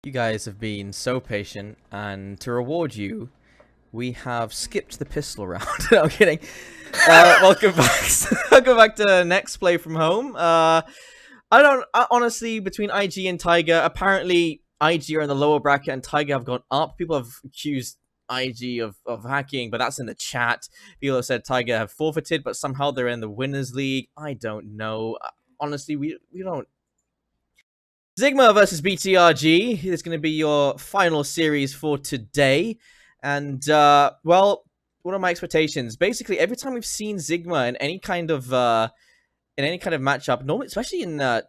You guys have been so patient, and to reward you, we have skipped the pistol round. No, I'm kidding. Welcome back. Welcome back to Next Play from Home. Honestly, between IG and Tiger, apparently IG are in the lower bracket and Tiger have gone up. People have accused IG of hacking, but that's in the chat. People have said Tiger have forfeited, but somehow they're in the winners league. I don't know. Honestly, we don't. ZIGMA versus BTRG is going to be your final series for today. And, well, what are my expectations? Basically, every time we've seen ZIGMA in any kind of matchup, normally, especially in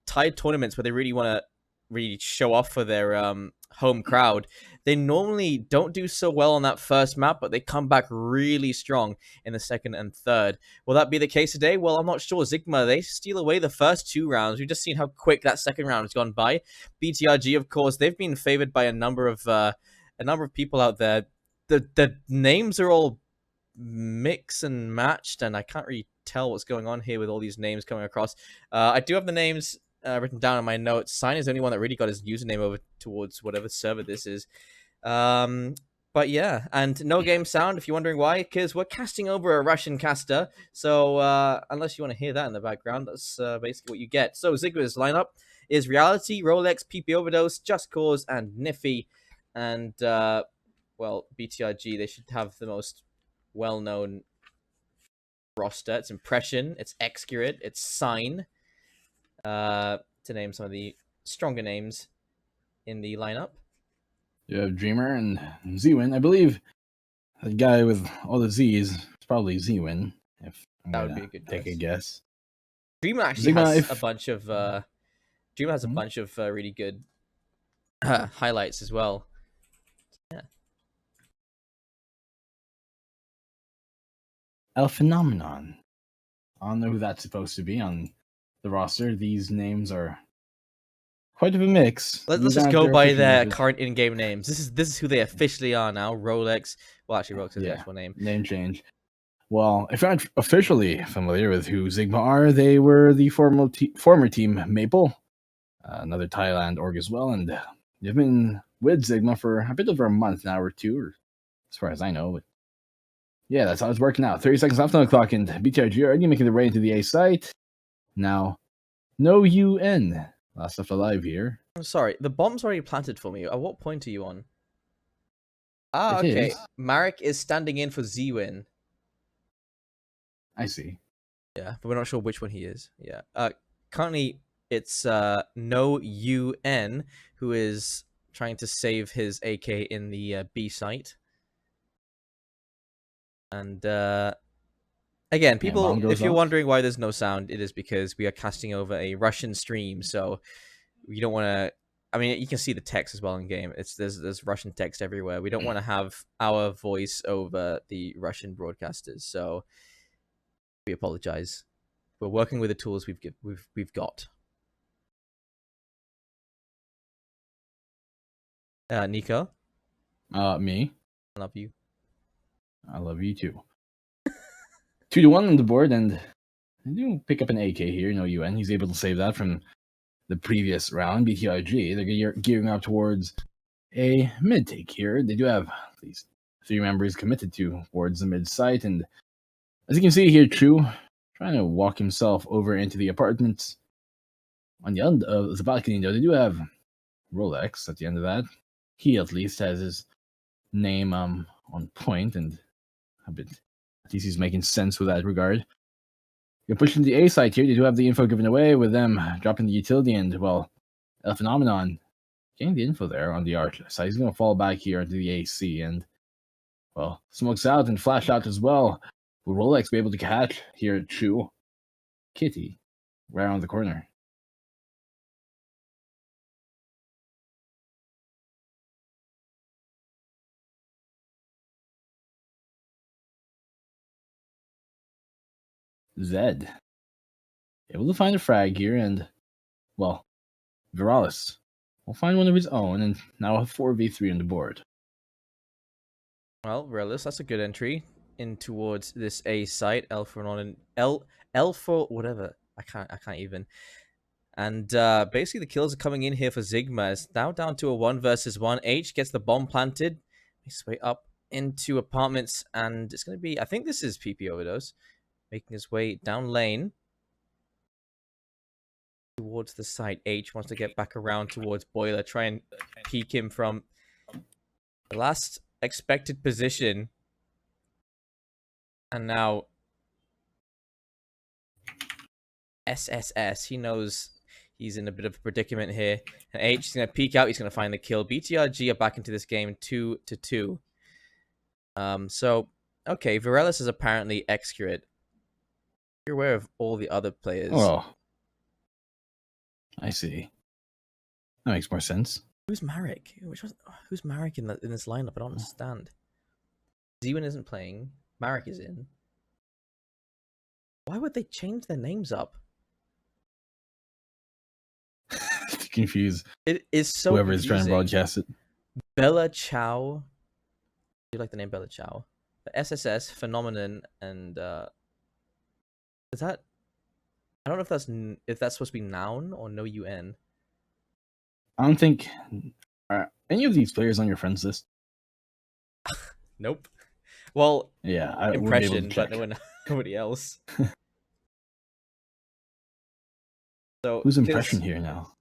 tied tournaments where they really want to really show off for their home crowd, they normally don't do so well on that first map, but they come back really strong in the second and third. Will that be the case today? Well, I'm not sure. ZIGMA, they steal away the first two rounds. We've just seen how quick that second round has gone by. BTRG, of course, they've been favored by a number of people out there. The names are all mix and matched, and I can't really tell what's going on here with all these names coming across. I do have the names written down in my notes. Sign is the only one that really got his username over towards whatever server this is. But yeah, and no game sound, if you're wondering why, because we're casting over a Russian caster. So unless you want to hear that in the background, that's basically what you get. So ZIGMA's lineup is Reality, Rolex, PP Overdose, Just Cause, and Niffy. And well, BTRG, they should have the most well-known roster. It's Impression, it's Excurate, it's Sign, to name some of the stronger names in the lineup. You have Dreamer and Z-Win. I believe the guy with all the Z's is probably Z-Win. If I'm that would be a good take a guess. Dreamer actually has a bunch of Dreamer has a bunch of really good highlights as well. Yeah. El Phenomenon. I don't know who that's supposed to be on the roster. These names are quite of a mix. Let's just go by their current in-game names. This is who they officially are now. Rolex. Well, actually, Rolex is the actual name. Name change. Well, if you're not officially familiar with who ZIGMA are, they were the former team Maple, another Thailand org as well, and they've been with ZIGMA for a bit over a month now or two, or as far as I know. But yeah, that's how it's working out. 30 seconds left on the clock, and BTRG already making their way into the A site. Now, no UN. Last stuff alive here. I'm sorry, the bomb's already planted for me. At what point are you on? Ah, okay. Marek is standing in for Z-Win. I see. Yeah, but we're not sure which one he is. Yeah. Currently, it's No UN who is trying to save his AK in the B site. And again, people, if you're wondering why there's no sound, it is because we are casting over a Russian stream, so you don't want to. I mean, you can see the text as well in game. There's Russian text everywhere. We don't want to have our voice over the Russian broadcasters, so we apologize. We're working with the tools we've got. Nico. Me. I love you. I love you too. 2-1 on the board, and I do pick up an AK here. No UN. He's able to save that from the previous round. BTRG, they're gearing up towards a mid take here. They do have at least 3 members committed towards the mid site, and as you can see here, True trying to walk himself over into the apartments. On the end of the balcony, though, they do have Rolex at the end of that. He at least has his name on point, and a bit. At least he's making sense with that regard. You're pushing the A site here. They do have the info given away with them dropping the utility, and well, El Phenomenon getting the info there on the R side. He's going to fall back here into the AC, and well, smokes out and flash out as well. Will Rolex be able to catch here at True Kitty right around the corner? Zed able to find a frag here, and well, Viralis will find one of his own, and now a 4v3 on the board. Well, Viralis, that's a good entry in towards this A site. L for whatever. I can't even. And basically, the kills are coming in here for ZIGMA. It's now down to a 1 versus 1. H gets the bomb planted. Makes his way up into apartments. And it's going to be, I think this is PP Overdose. Making his way down lane towards the site. H wants to get back around towards Boiler. Try and peek him from the last expected position. And now SSS, he knows he's in a bit of a predicament here. And H is going to peek out. He's going to find the kill. BTRG are back into this game 2-2. So, okay, Virelis is apparently excurate. You're aware of all the other players. Oh, I see. That makes more sense. Who's Marek? Who's Marek in this lineup? I don't understand. Z1 isn't playing. Marek is in. Why would they change their names up? To confuse It is so whoever is trying to broadcast it. Bella Chow. Do you like the name Bella Chow? The SSS, Phenomenon, and is that? I don't know if that's supposed to be noun or no UN. I don't think are any of these players on your friends list. Nope. Well, yeah, I impression, but nobody else. So who's impression here now?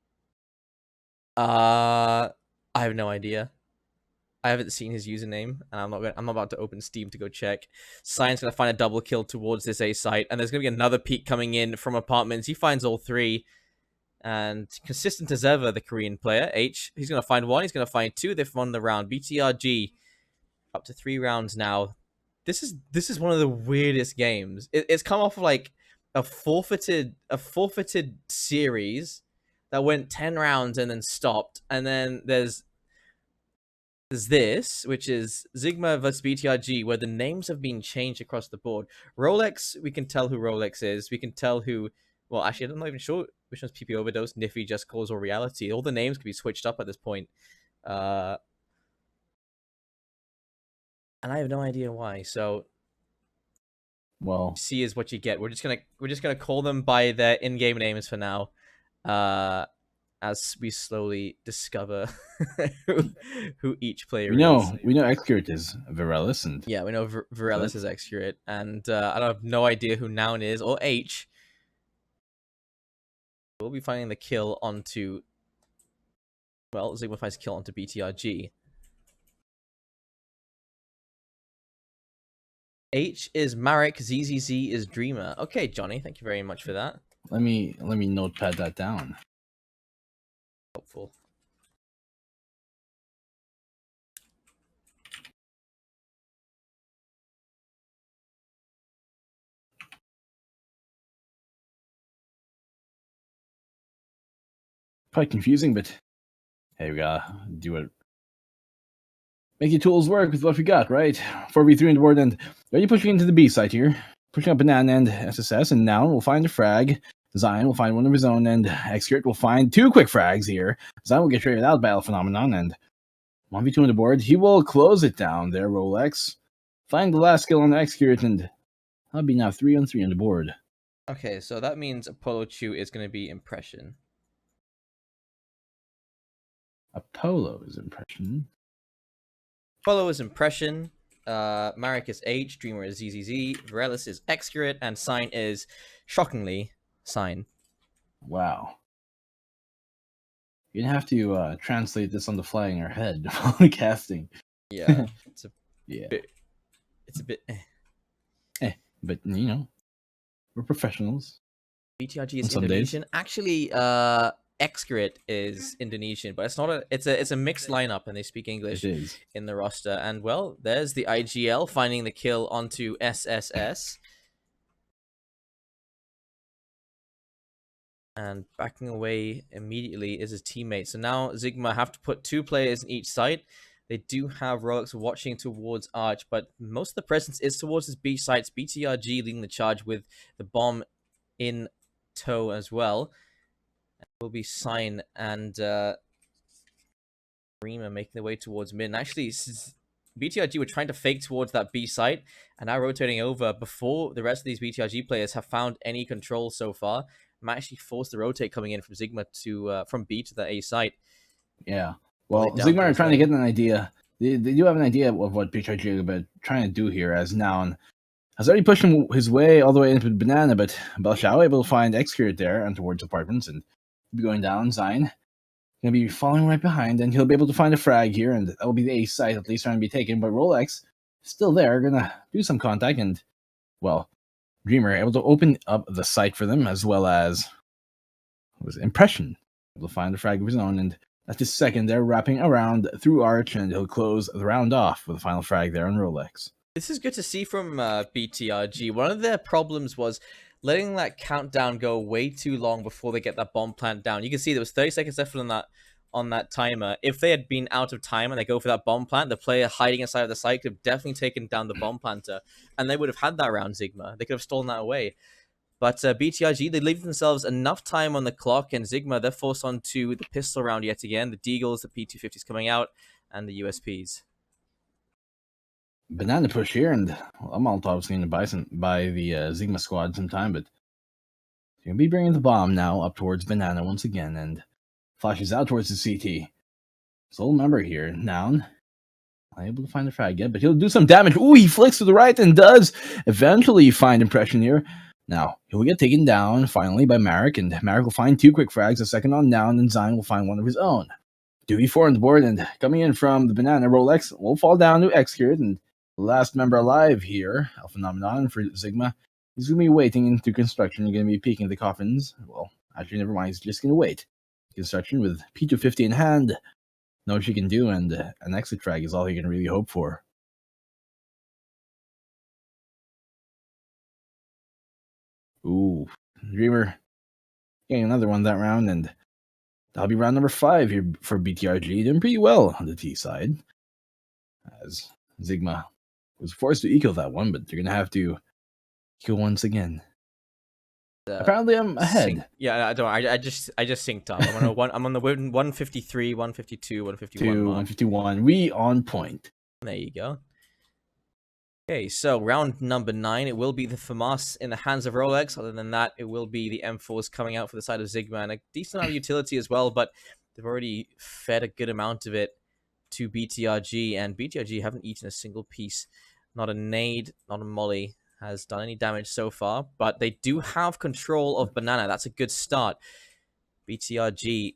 I have no idea. I haven't seen his username, and I'm not about to open Steam to go check. Cyan's gonna find a double kill towards this A site, and there's gonna be another peek coming in from apartments. He finds all three, and consistent as ever, the Korean player H. He's gonna find one. He's gonna find two. They've won the round. BTRG up to 3 rounds now. This is one of the weirdest games. It's come off of like a forfeited series that went 10 rounds and then stopped, and then there's this, which is ZIGMA versus BTRG, where the names have been changed across the board. Rolex, we can tell who Rolex is. We can tell who. Well, actually, I'm not even sure which one's PP Overdose, Niffy, Just Cause, or Reality. All the names could be switched up at this point. And I have no idea why. So, well, C is what you get. We're just gonna call them by their in-game names for now. As we slowly discover who each player is. We know Excurate is Virelis, and yeah, we know Virelis is Excurate, and I don't have no idea who Noun is or H. We'll be finding the kill onto. Well, ZIGMA finds kill onto BTRG. H is Marek, ZZZ is Dreamer. Okay, Johnny, thank you very much for that. Let me notepad that down. Helpful. Quite confusing, but hey, we gotta do it. Make your tools work with what we got, right? 4v3 on the board, and ready pushing into the B site here. Pushing up Banana and SSS, and now we'll find a frag. Zion will find one of his own, and Excurate will find 2 quick frags here. Zion will get traded out by El Phenomenon, and 1v2 on the board. He will close it down there, Rolex. Find the last skill on Excurate, and that'll be now 3-on-3 on the board. Okay, so that means Apollo Chew is going to be Impression. Apollo is Impression. Apollo is Impression. Marek is H. Dreamer is ZZZ. Virelis is Excurate. And Sign is, shockingly, Sign. Wow. You're gonna have to translate this on the fly in your head while casting. Yeah, it's a bit. But you know, we're professionals. BTRG is Indonesian. Actually, Excurate is Indonesian, but it's not it's a mixed lineup, and they speak English in the roster. And well, there's the IGL finding the kill onto SSS. And backing away immediately is his teammate. So now ZIGMA have to put 2 players in each site. They do have Rolex watching towards Arch, but most of the presence is towards his B sites. BTRG leading the charge with the bomb in tow as well. And will be Sign and Rima making their way towards mid. And actually, BTRG were trying to fake towards that B site and now rotating over before the rest of these BTRG players have found any control so far. might actually force the rotate coming in from ZIGMA to from B to the A site. Yeah. Well, down ZIGMA are towards trying to lane. get an idea. They do have an idea of what BTRG are trying to do here, as Noun has already pushed his way all the way into Banana, but Belshao able to find Execute there and towards apartments and be going down. Zine gonna be following right behind, and he'll be able to find a frag here, and that will be the A site at least trying to be taken. But Rolex still there, gonna do some contact, and well, Dreamer able to open up the site for them, as well as was Impression able to find a frag of his own, and that's his second there, wrapping around through Arch, and he'll close the round off with a final frag there on Rolex. This is good to see from BTRG. One of their problems was letting that countdown go way too long before they get that bomb plant down. You can see there was 30 seconds left on that timer. If they had been out of time and they go for that bomb plant, the player hiding inside of the site could have definitely taken down the bomb planter, and they would have had that round ZIGMA. They could have stolen that away. But BTRG, they leave themselves enough time on the clock, and ZIGMA, they're forced onto the pistol round yet again. The Deagles, the P250s coming out, and the USPs. Banana push here, and well, Molotov's going to buy the ZIGMA squad sometime, but he's going to be bringing the bomb now up towards Banana once again, and flashes out towards the CT. Sole member here, Noun. Unable to find the frag yet, but he'll do some damage. Ooh, he flicks to the right and does eventually find Impression here. Now, he'll get taken down finally by Marek, and Marek will find 2 quick frags, a second on Noun, and Zine will find one of his own. 2v4 on the board, and coming in from the Banana, Rolex will fall down to Execute, and the last member alive here, Phenomenon for ZIGMA, he's going to be waiting into construction. You're going to be peeking the coffins. Well, actually, never mind. He's just going to wait. Construction with P250 in hand. Know what you can do, and an exit frag is all you can really hope for. Ooh, Dreamer getting another one that round, and that'll be round number 5 here for BTRG. Doing pretty well on the T side, as ZIGMA was forced to eco that one, but they're going to have to kill once again. Apparently, I'm ahead. Yeah, I don't. I just synced up. I'm on the 153, 152, 151. 151. We on point. There you go. Okay, so round number 9, it will be the FAMAS in the hands of Rolex. Other than that, it will be the M4s coming out for the side of ZIGMA, and a decent amount of utility as well, but they've already fed a good amount of it to BTRG, and BTRG haven't eaten a single piece. Not a nade, not a molly has done any damage so far, but they do have control of Banana. That's a good start. BTRG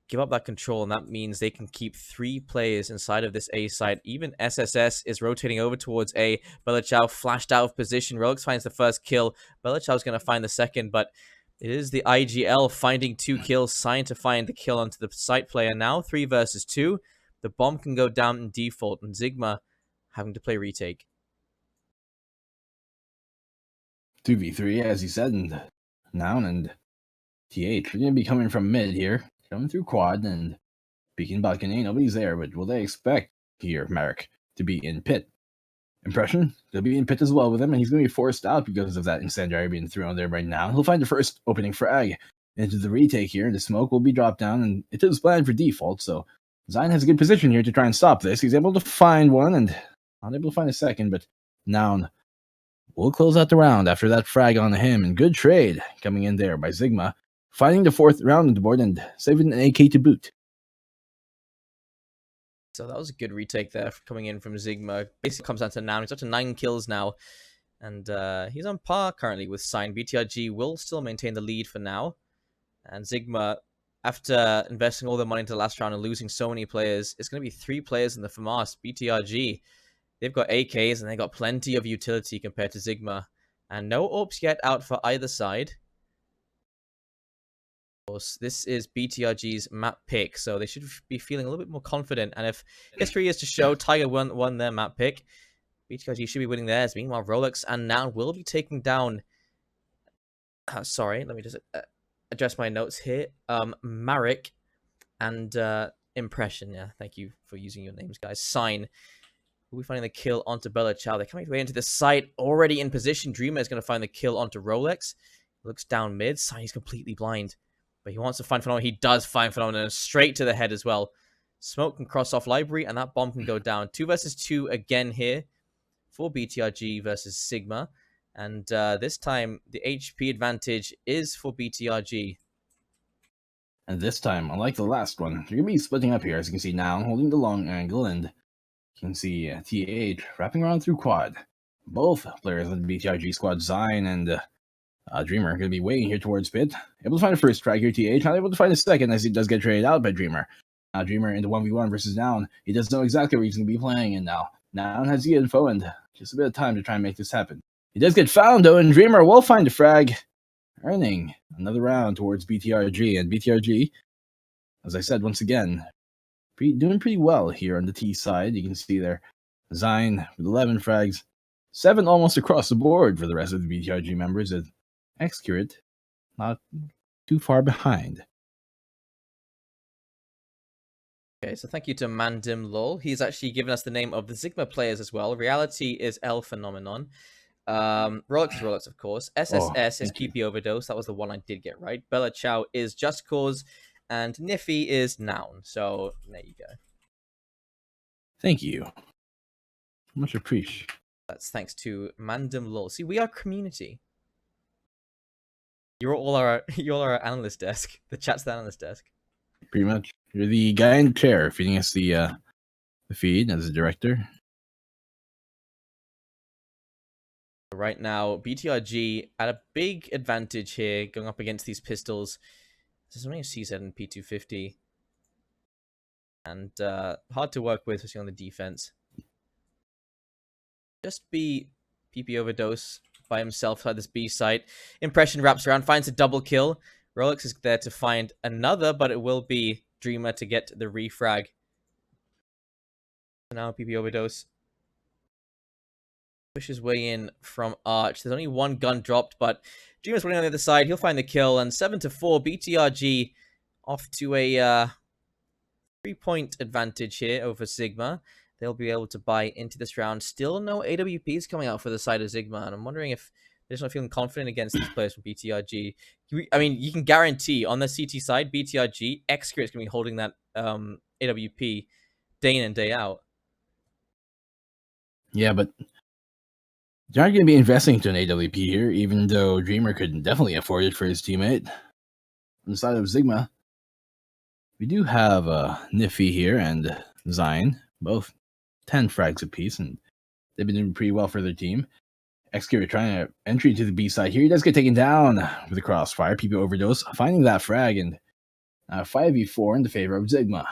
give up that control, and that means they can keep 3 players inside of this A site. Even SSS is rotating over towards A. Belichow flashed out of position. Rolex finds the first kill. Belichow's going to find the second, but it is the IGL finding 2 kills, signed to find the kill onto the site player now. 3 versus 2. The bomb can go down in default, and ZIGMA having to play retake. 2v3, as you said, and Noun and TH are going to be coming from mid here. Coming through quad and peeking balcony. Nobody's there, but will they expect here, Marek, to be in pit? Impression? They'll be in pit as well with him, and he's going to be forced out because of that incendiary being thrown there right now. He'll find the first opening frag into the retake here. The smoke will be dropped down, and it is planned for default, so Zine has a good position here to try and stop this. He's able to find one, and not able to find a second, but Noun will close out the round after that frag on him, and good trade coming in there by ZIGMA. Finding the 4th round on the board and saving an AK to boot. So that was a good retake there coming in from ZIGMA. Basically comes down to Noun. He's up to 9 kills now. And he's on par currently with Sign. BTRG will still maintain the lead for now. And ZIGMA, after investing all their money into the last round and losing so many players, it's going to be 3 players in the FAMAS. BTRG, they've got AKs and they've got plenty of utility compared to ZIGMA. And no AWPs yet out for either side. This is BTRG's map pick, so they should be feeling a little bit more confident. And if history is to show, Tiger won their map pick, BTRG should be winning theirs. Meanwhile, Rolex and Noun will be taking down... sorry, let me just address my notes here. Marek and Impression. Yeah, thank you for using your names, guys. Sign. We'll be finding the kill onto Belichow. They're coming way into the site, already in position. Dreamer is going to find the kill onto Rolex. Looks down mid. Sign is completely blind. But he wants to find Phenomenon. He does find Phenomenon straight to the head as well. Smoke can cross off library, and that bomb can go down. 2 versus 2 again here for BTRG versus Sigma. And this time, the HP advantage is for BTRG. And this time, unlike the last one, they're going to be splitting up here. As you can see now, holding the long angle, and you can see TH wrapping around through quad. Both players of the BTRG squad, Zine and Dreamer, are going to be waiting here towards pit. Able to find a first strike here, TH. Not able to find a second, as he does get traded out by Dreamer. Dreamer into 1v1 versus Noun. He does know exactly where he's going to be playing in now. Noun has the info and just a bit of time to try and make this happen. He does get found, though, and Dreamer will find a frag, earning another round towards BTRG. And BTRG, as I said once again, doing pretty well here on the T side. You can see there, Zine with 11 frags, 7 almost across the board for the rest of the BTRG members. And Excurate not too far behind. Okay, so thank you to Mandim Lol. He's actually given us the name of the ZIGMA players as well. Reality is L Phenomenon. Rolex is Rolex, of course. SSS is PP Overdose. That was the one I did get right. Bella Chow is Just Cause. And Niffy is Noun. So there you go. Thank you. Much appreciated. That's thanks to Mandim Lol. See, we are community. You're all our analyst desk. The chat's the analyst desk. Pretty much. You're the guy in the chair feeding us the feed as a director. Right now, BTRG at a big advantage here, going up against these pistols. There's only a CZ and P250. And hard to work with, especially on the defense. Just be PP Overdose by himself inside this B site. Impression wraps around, finds a double kill. Rolex is there to find another, but it will be Dreamer to get the refrag. So now PP Overdose pushes way in from Arch. There's only one gun dropped, but Dreamer's running on the other side. He'll find the kill, and 7-4, BTRG off to a 3-point advantage here over ZIGMA. They'll be able to buy into this round. Still no AWPs coming out for the side of ZIGMA, and I'm wondering if they're just not feeling confident against these players from BTRG. I mean, you can guarantee on the CT side, BTRG, Excurate's going to be holding that AWP day in and day out. Yeah, but they're not going to be investing into an AWP here, even though Dreamer could definitely afford it for his teammate. On the side of ZIGMA, we do have Niffy here and Zine, both 10 frags apiece, and they've been doing pretty well for their team. Excurate trying to entry to the B side here. He does get taken down with a crossfire. PP Overdose finding that frag, and 5v4 in the favor of ZIGMA.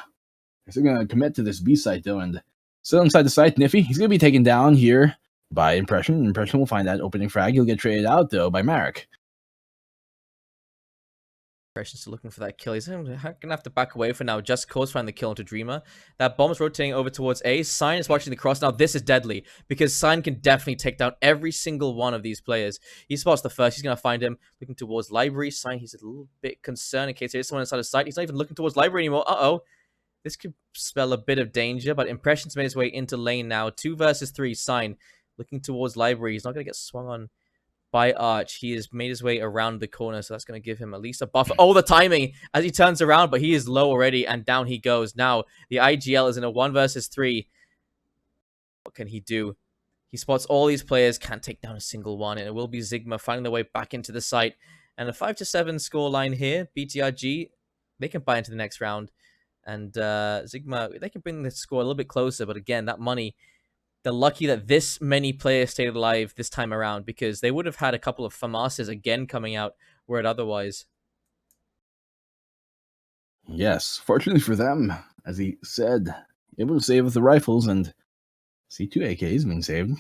They're still going to commit to this B site though, and still inside the site, Niffy, he's going to be taken down here by Impression. Impression will find that opening frag. He'll get traded out though by Marek. Impression's still looking for that kill. He's going to have to back away for now. Just Cause find the kill into Dreamer. That bomb's rotating over towards A. Sign is watching the cross. Now this is deadly because Sign can definitely take down every single one of these players. He spots the first. He's going to find him looking towards Library. Sign, he's a little bit concerned in case there's someone inside of sight. He's not even looking towards Library anymore. Uh-oh. This could spell a bit of danger, but Impression's made his way into lane now. 2 versus 3. Sign looking towards Library. He's not going to get swung on by Arch. He has made his way around the corner, so that's going to give him at least a buffer. Oh, the timing as he turns around, but he is low already, and down he goes. Now, the IGL is in a 1 versus 3. What can he do? He spots all these players, can't take down a single one, and it will be ZIGMA finding their way back into the site. And a 5-7 scoreline here. BTRG, they can buy into the next round. And ZIGMA, they can bring the score a little bit closer, but again, that money, they're lucky that this many players stayed alive this time around, because they would have had a couple of FAMASs again coming out were it otherwise. Yes, fortunately for them, as he said, able to save with the rifles, and see 2 AKs being saved,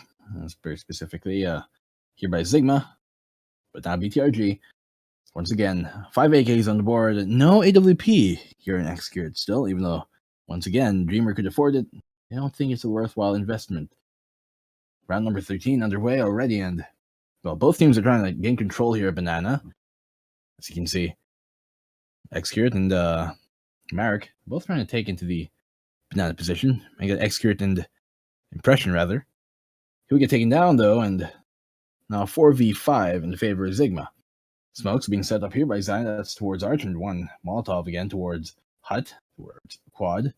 very specifically here by ZIGMA, but now BTRG. Once again, 5 AKs on the board, no AWP here in Excurate still, even though, once again, Dreamer could afford it. I don't think it's a worthwhile investment. Round number 13 underway already, and, well, both teams are trying to gain control here at Banana. As you can see, Excurate and Marek both trying to take into the Banana position. I got Excurate and Impression, rather. He'll get taken down, though, and now 4v5 in favor of ZIGMA. Smokes being set up here by Zine. That's towards Arch, and one Molotov again towards Hut, towards Quad.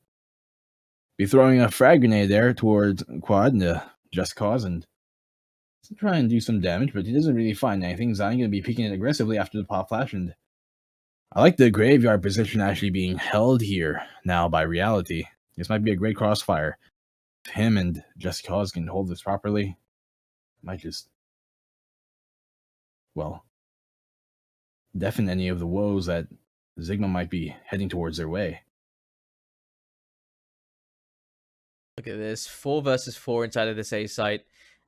Be throwing a frag grenade there towards Quad and Just Cause, and to try and do some damage, but he doesn't really find anything. Zion going to be peeking it aggressively after the pop flash, and I like the graveyard position actually being held here now by Reality. This might be a great crossfire. If him and Just Cause can hold this properly, might just, well, deafen any of the woes that ZIGMA might be heading towards their way. Look at this. 4 versus 4 inside of this A site.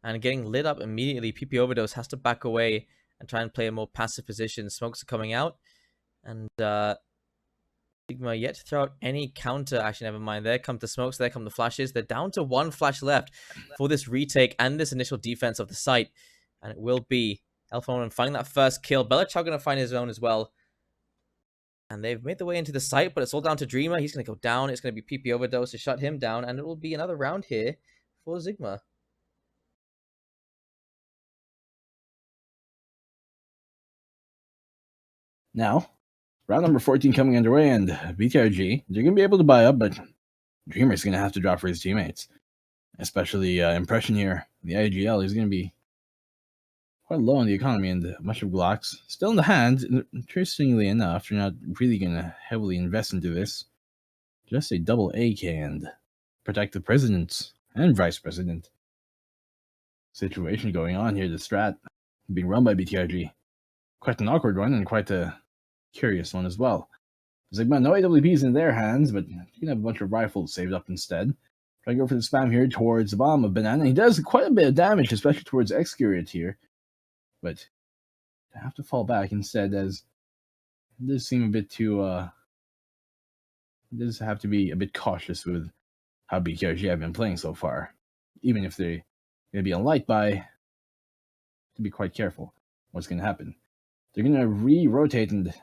And getting lit up immediately. PP Overdose has to back away and try and play a more passive position. Smokes are coming out. And ZIGMA yet to throw out any counter. Actually, never mind. There come the smokes. There come the flashes. They're down to 1 flash left for this retake and this initial defense of the site. And it will be Elphone finding that first kill. Belichick going to find his own as well. And they've made their way into the site, but it's all down to Dreamer. He's going to go down. It's going to be PP Overdose to shut him down, and it will be another round here for ZIGMA. Now, round number 14 coming underway, and BTRG, they're going to be able to buy up, but Dreamer's going to have to drop for his teammates. Especially Impression here. The IGL is going to be quite low in the economy, and much of Glock's still in the hand. Interestingly enough, they're not really going to heavily invest into this. Just a double AK and protect the presidents and vice president. Situation going on here. The strat being run by BTRG. Quite an awkward one and quite a curious one as well. ZIGMA, no AWPs in their hands, but you can have a bunch of rifles saved up instead. Try to go for the spam here towards the bomb of Banana. He does quite a bit of damage, especially towards Excurate here. But I have to fall back instead, as it does seem a bit too does have to be a bit cautious with how BTRG have been playing so far. Even if they're going to be on light buy, to be quite careful what's going to happen. They're going to re-rotate and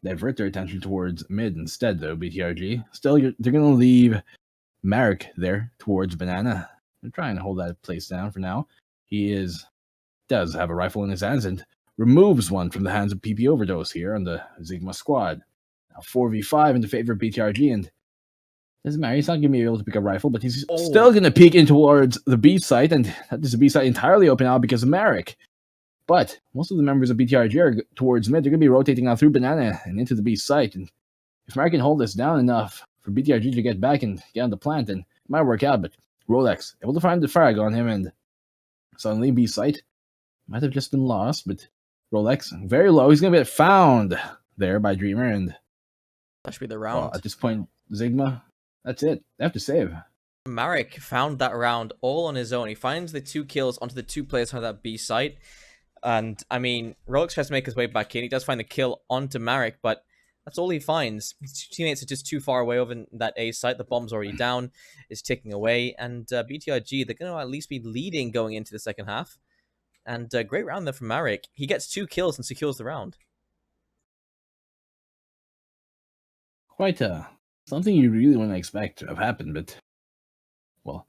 divert their attention towards mid instead, though, BTRG. Still, they're going to leave Marek there towards Banana. They're trying to hold that place down for now. He does have a rifle in his hands and removes one from the hands of PP Overdose here on the ZIGMA squad. Now 4v5 in the favor of BTRG, and doesn't matter, he's not going to be able to pick a rifle, but he's still going to peek in towards the B site, and that is the B site entirely open now because of Marek. But most of the members of BTRG are towards mid. They're going to be rotating now through Banana and into the B site, and if Marek can hold this down enough for BTRG to get back and get on the plant, then it might work out, but Rolex able to find the frag on him, and suddenly B site might have just been lost, but Rolex very low. He's going to get found there by Dreamer, and that should be the round. Well, at this point, ZIGMA, that's it. They have to save. Marek found that round all on his own. He finds the 2 kills onto the 2 players on that B site. And, I mean, Rolex tries to make his way back in. He does find the kill onto Marek, but that's all he finds. His teammates are just too far away over in that A site. The bomb's already down. It's ticking away. And BTRG, they're going to at least be leading going into the second half. And great round there from Marek. He gets 2 kills and secures the round. Quite something you really wouldn't expect to have happened, but, well,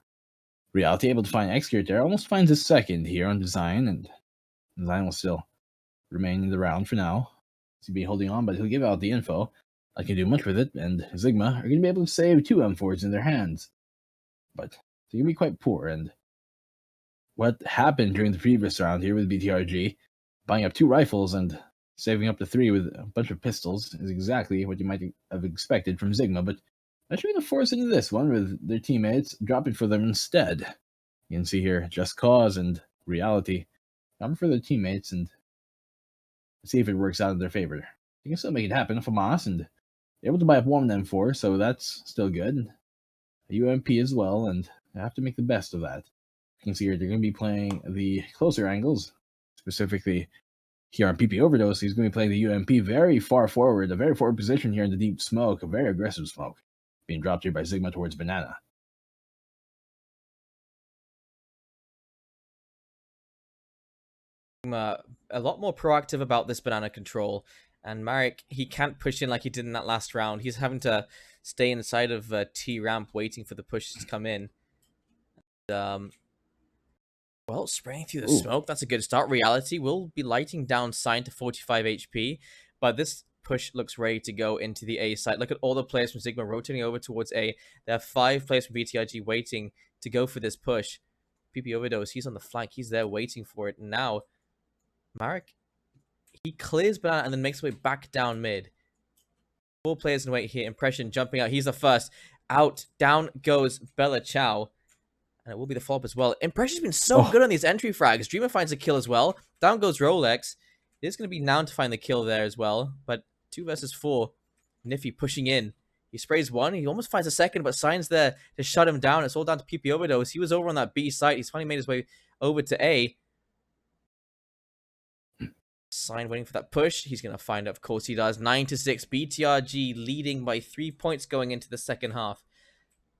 Reality able to find Excurate there. Almost finds his second here on Design, and Design will still remain in the round for now. He'll be holding on, but he'll give out the info. I can do much with it, and ZIGMA are going to be able to save 2 M4s in their hands. But they're going to be quite poor, and what happened during the previous round here with BTRG, buying up 2 rifles and saving up to 3 with a bunch of pistols, is exactly what you might have expected from ZIGMA, but that's going to force into this one with their teammates dropping for them instead. You can see here, Just Cause and Reality dropping for their teammates, and see if it works out in their favor. You can still make it happen. FAMAS, and they're able to buy up 1 M4, so that's still good. A UMP as well, and they have to make the best of that. You can see here, they're going to be playing the closer angles, specifically here on PP Overdose. He's going to be playing the UMP very far forward, a very forward position here in the deep smoke, a very aggressive smoke, being dropped here by ZIGMA towards Banana. A lot more proactive about this Banana control, and Marek, he can't push in like he did in that last round. He's having to stay inside of T ramp waiting for the push to come in. And, well, spraying through the smoke, that's a good start. Reality will be lighting down Sign to 45 HP, but this push looks ready to go into the A site. Look at all the players from ZIGMA rotating over towards A. There are 5 players from BTRG waiting to go for this push. PP Overdose, he's on the flank. He's there waiting for it. Now, Marek, he clears Banana and then makes his way back down mid. 4 players in wait here. Impression jumping out. He's the first. Out. Down goes Bella Chow. And it will be the follow-up as well. Impression's been so good on these entry frags. Dreamer finds a kill as well. Down goes Rolex. It is going to be Noun to find the kill there as well. But 2 versus 4. Niffy pushing in. He sprays one. He almost finds a second, but Sign's there to shut him down. It's all down to PP Overdose. He was over on that B site. He's finally made his way over to A. Sign waiting for that push. He's going to find it. Of course he does. 9-6. BTRG leading by 3 points going into the second half.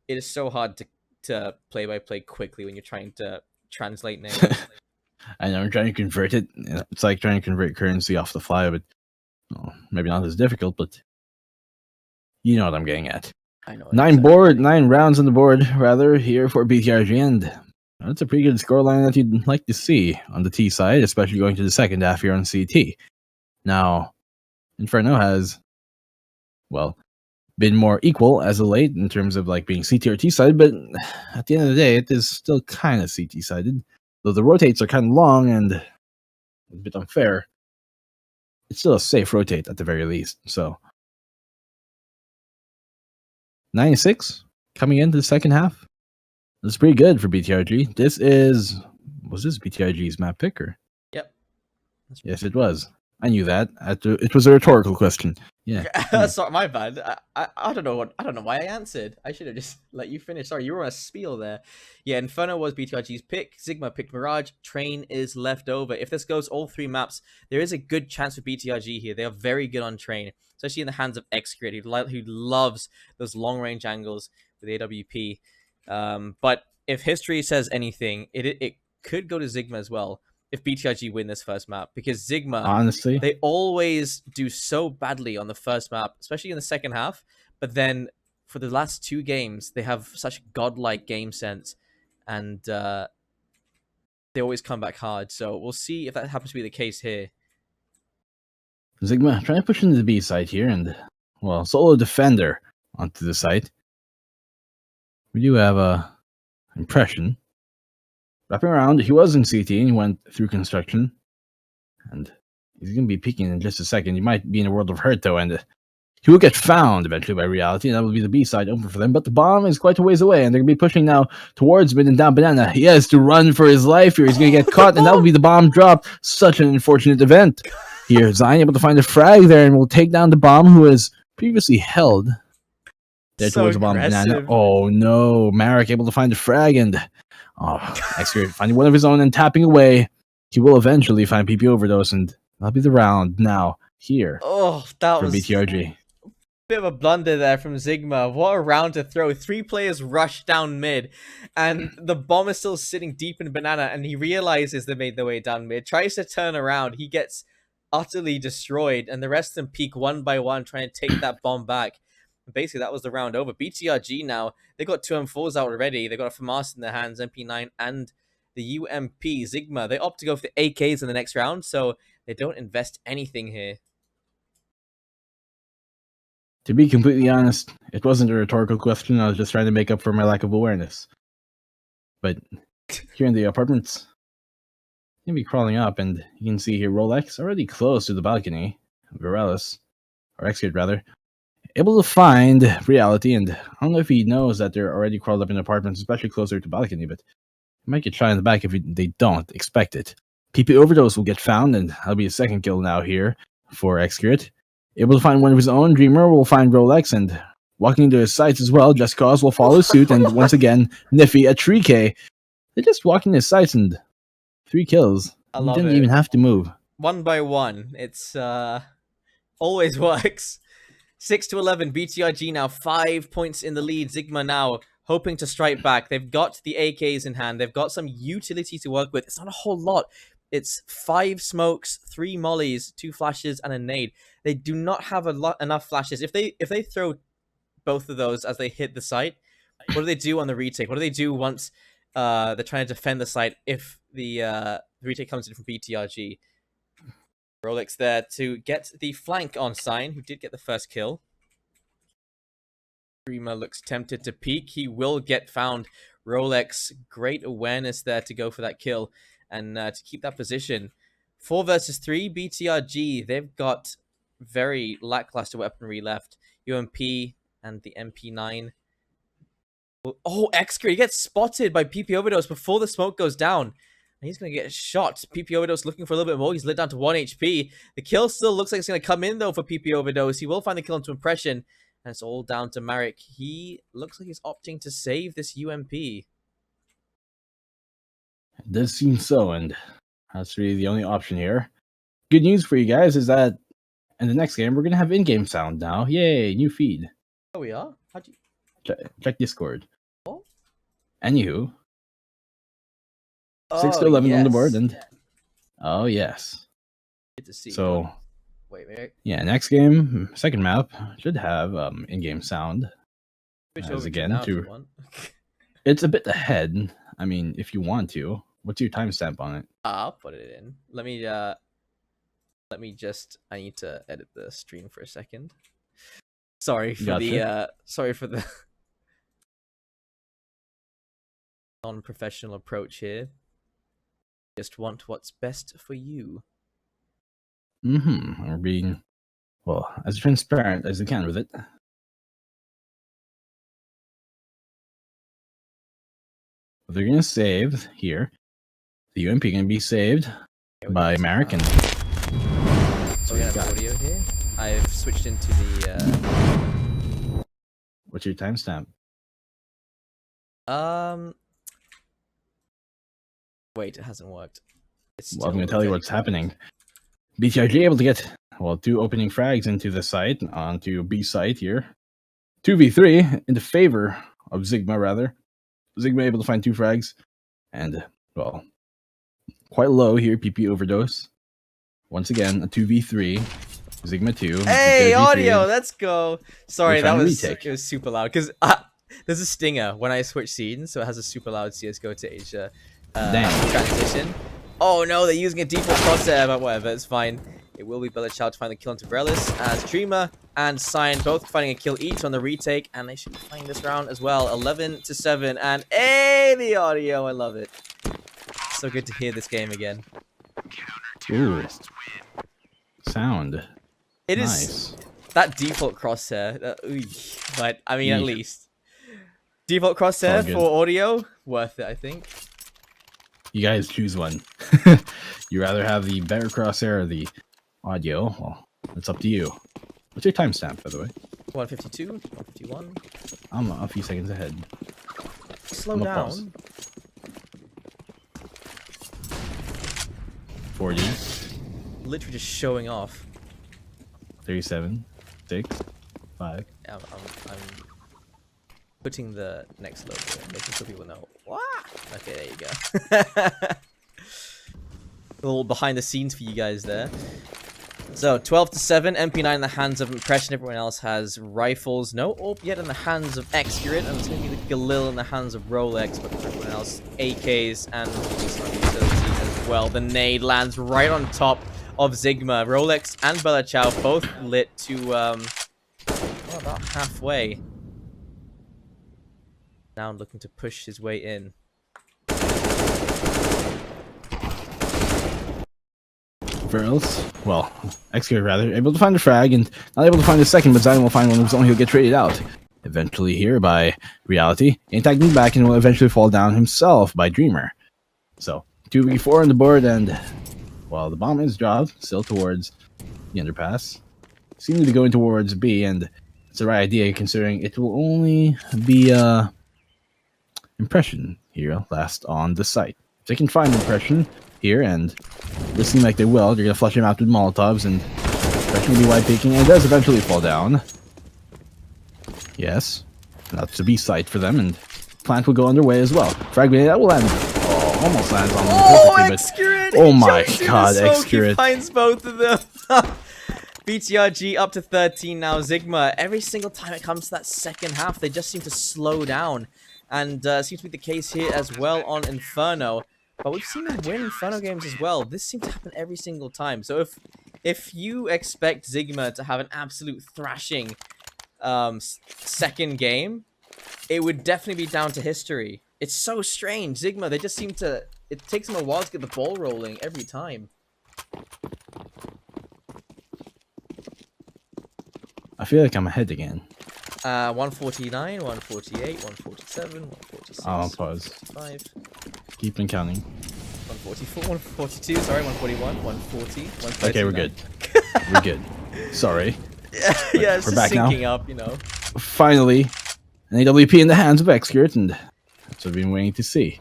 It is so hard to play-by-play quickly when you're trying to translate names. I know, I'm trying to convert it. It's like trying to convert currency off the fly, but maybe not as difficult, but you know what I'm getting at. I know. 9 rounds on the board, rather, here for BTRG, and that's a pretty good scoreline that you'd like to see on the T side, especially going to the second half here on CT. Now, Inferno has, well, been more equal as of late in terms of like being CT or T side, but at the end of the day, it is still kind of CT sided. Though the rotates are kind of long and a bit unfair, it's still a safe rotate at the very least. So 9-6 coming into the second half. That's pretty good for BTRG. Was this BTRG's map picker? Yep. Yes, it was. I knew that. It was a rhetorical question. Yeah. Sorry, my bad. I don't know why I answered. I should have just let you finish. Sorry, you were on a spiel there. Yeah, Inferno was BTRG's pick. ZIGMA picked Mirage. Train is left over. If this goes all 3 maps, there is a good chance for BTRG here. They are very good on Train, especially in the hands of Xgrid, who loves those long-range angles with AWP. But if history says anything, it could go to ZIGMA as well if BTRG win this first map, because ZIGMA, honestly, they always do so badly on the first map, especially in the second half. But then for the last 2 games, they have such godlike game sense, and they always come back hard. So we'll see if that happens to be the case here. ZIGMA trying to push into the B site here, and well, solo defender onto the site. We do have a impression. Wrapping around, he was in CT and he went through construction. And he's going to be peeking in just a second. He might be in a world of hurt though, and he will get found eventually by reality, and that will be the B side open for them. But the bomb is quite a ways away, and they're going to be pushing now towards mid and down Banana. He has to run for his life here. He's going to get caught, and that will be the bomb drop. Such an unfortunate event. Here, Zion able to find a frag there, and will take down the bomb who was previously held there So towards the bomb. Banana. Oh no, Marek able to find a frag, and Xgrid finding one of his own and tapping away. He will eventually find PP Overdose, and that'll be the round now here Oh, that for was BTRG. bit of a blunder there from ZIGMA. What a round to throw. 3 players rush down mid, and the bomb is still sitting deep in Banana, and he realizes they made their way down mid, tries to turn around. He gets utterly destroyed, and the rest of them peek one by one, trying to take that bomb back. Basically, that was the round over. BTRG now, they got 2 M4s out already. They got a FAMAS in their hands, MP9, and the UMP. ZIGMA, they opt to go for the AKs in the next round, so they don't invest anything here. To be completely honest, it wasn't a rhetorical question. I was just trying to make up for my lack of awareness. But here in the apartments, you'll be crawling up, and you can see here Rolex already close to the balcony. Virelis, or Xgrid rather, able to find reality, and I don't know if he knows that they're already crawled up in apartments, especially closer to balcony, but he might get shot in the back if they don't expect it. PP Overdose will get found, and that'll be a second kill now here for Xgrid. Able to find one of his own, Dreamer will find Rolex, and walking into his sights as well, Just Cause will follow suit, and once again, Niffy at 3K. They're just walking his sights, and 3 kills. I He love didn't it. even have to move. 1 by 1. It's always works. 6-11. BTRG now 5 points in the lead. ZIGMA now hoping to strike back. They've got the AKs in hand. They've got some utility to work with. It's not a whole lot. It's 5 smokes, 3 mollies, 2 flashes, and a nade. They do not have enough flashes. If they throw both of those as they hit the site, what do they do on the retake? What do they do once they're trying to defend the site if the retake comes in from BTRG? Rolex there to get the flank on Sign, who did get the first kill. Dreamer looks tempted to peek. He will get found Rolex, great awareness there to go for that kill and to keep that position. 4 versus 3, BTRG, they've got very lackluster weaponry left. UMP and the MP9. Oh, X-Grid, he gets spotted by PP Overdose before the smoke goes down. And he's going to get shot. PP Overdose looking for a little bit more. He's lit down to 1 HP. The kill still looks like it's going to come in, though, for PP Overdose. He will find the kill into Impression. And it's all down to Marek. He looks like he's opting to save this UMP. It does seem so, and that's really the only option here. Good news for you guys is that in the next game, we're going to have in-game sound now. Yay, new feed. Oh, we are? How'd you... Check Discord. Oh? Anywho. 6 to 11 on the board, and... Oh, yes. Good to see. So... Wait. Yeah, next game, second map, should have in-game sound. As again, It's a bit ahead. I mean, if you want to. What's your timestamp on it? I'll put it in. Let me just... I need to edit the stream for a second. Sorry for the non-professional approach here. Just want what's best for you. We're being, well, as transparent as we can with it. They're going to save here. The UMP can be saved by American. So we have audio here. I've switched into the... What's your timestamp? Wait, it hasn't worked. Well, I'm going to tell you what's happening. BTRG able to get, well, 2 opening frags into the site, onto B site here. 2v3 in the favor of ZIGMA, rather. ZIGMA able to find 2 frags. And, well, quite low here, PP Overdose. Once again, a 2v3. ZIGMA 2. Hey, audio, let's go. Sorry, that was, retake. It was super loud. Because there's a stinger when I switch scenes, so it has a super loud CSGO to Asia transition. Oh no, they're using a default crosshair, but whatever, it's fine. It will be Belichick to find the kill into Brelis, as Dreamer and Cyan both finding a kill each on the retake, and they should be playing this round as well. 11 to 7, and hey, the audio, I love it. So good to hear this game again. Ooh. Sound. It nice. Is that default crosshair, but I mean, at least. Default crosshair for audio, worth it, I think. You guys choose one. You rather have the better crosshair or the audio? Well, it's up to you. What's your timestamp, by the way? 152, 151. I'm a few seconds ahead. Slow down. 40. Literally just showing off. 37. 6. 5. I'm putting the next logo in, making sure people know. What? Okay, there you go. A little behind the scenes for you guys there. So 12 to 7, MP9 in the hands of Impression. Everyone else has rifles. No AWP yet in the hands of X-Grid, and it's going to be the Galil in the hands of Rolex, but everyone else AKs and utility as well. The nade lands right on top of ZIGMA. Rolex and Bella Ciao both lit to about halfway. Now looking to push his way in. Verls, well, X-Grid rather, able to find a frag and not able to find a second, but Zion will find one of his own. He'll get traded out. Eventually here by Reality. Tagging back and will eventually fall down himself by Dreamer. So, 2v4 on the board, and, well, the bomb is dropped, still towards the underpass. Seeming to be going towards B, and it's the right idea considering it will only be Impression here last on the site. If they can find Impression here, and it seems like they will, they're going to flush him out with Molotovs, and Impression will be wide peeking, and does eventually fall down. Yes, that's a B site for them, and Plant will go underway as well. Fragment, that will land. Oh, almost lands on them perfectly, but oh my god, X-Grid finds both of them. BTRG up to 13 now. ZIGMA, every single time it comes to that second half, they just seem to slow down. And seems to be the case here as well on Inferno. But we've seen them win Inferno games as well. This seems to happen every single time. So if you expect ZIGMA to have an absolute thrashing second game, it would definitely be down to history. It's so strange. ZIGMA, they just seem to... It takes them a while to get the ball rolling every time. I feel like I'm ahead again. 149, 148, 147, 146, I'll pause. 145, Keep on counting. 144, 142, sorry, 141, 140, 139. Okay, we're good. We're good. Sorry. Yeah, it's we're just back now. syncing up, you know. Finally, an AWP in the hands of Excurate, and that's what we've been waiting to see.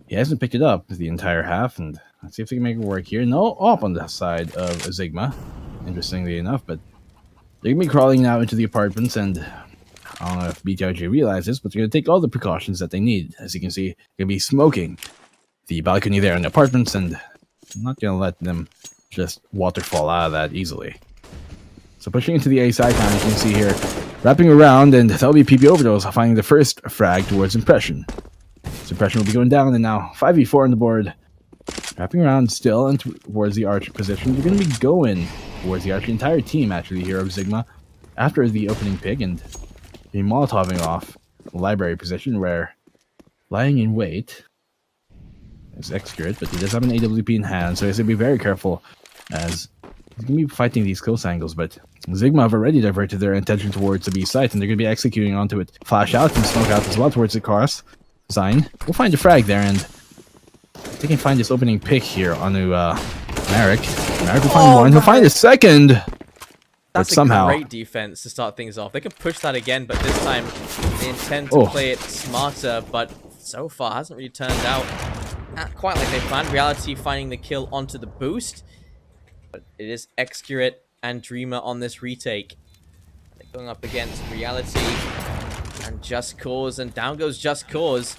He hasn't picked it up the entire half, and let's see if they can make it work here. No up on the side of ZIGMA, interestingly enough, but they're going to be crawling now into the apartments, and I don't know if BTRG realizes, but they're going to take all the precautions that they need. As you can see, they're going to be smoking the balcony there in the apartments, and I'm not going to let them just waterfall out of that easily. So pushing into the A side now, you can see here, wrapping around, and that'll be PP Overdose finding the first frag towards Impression. So Impression will be going down, and now 5v4 on the board. Wrapping around still and towards the archer position. They're going to be going towards the archer. The entire team, actually, here of ZIGMA, after the opening pick, and the Molotoving off the library position, where lying in wait is Excurate, but he does have an AWP in hand, so he has to be very careful as he's going to be fighting these close angles, but ZIGMA have already diverted their attention towards the B site, and they're going to be executing onto it. Flash out and smoke out as well towards the cars. Zine will find a frag there, and they can find this opening pick here onto Marek. Marek will find one. He'll find a second. That's somehow, a great defense to start things off. They can push that again, but this time they intend to play it smarter, but so far hasn't really turned out quite like they planned. Reality finding the kill onto the boost, but it is Excurate and Dreamer on this retake. They're going up against Reality and Just Cause, and down goes Just Cause.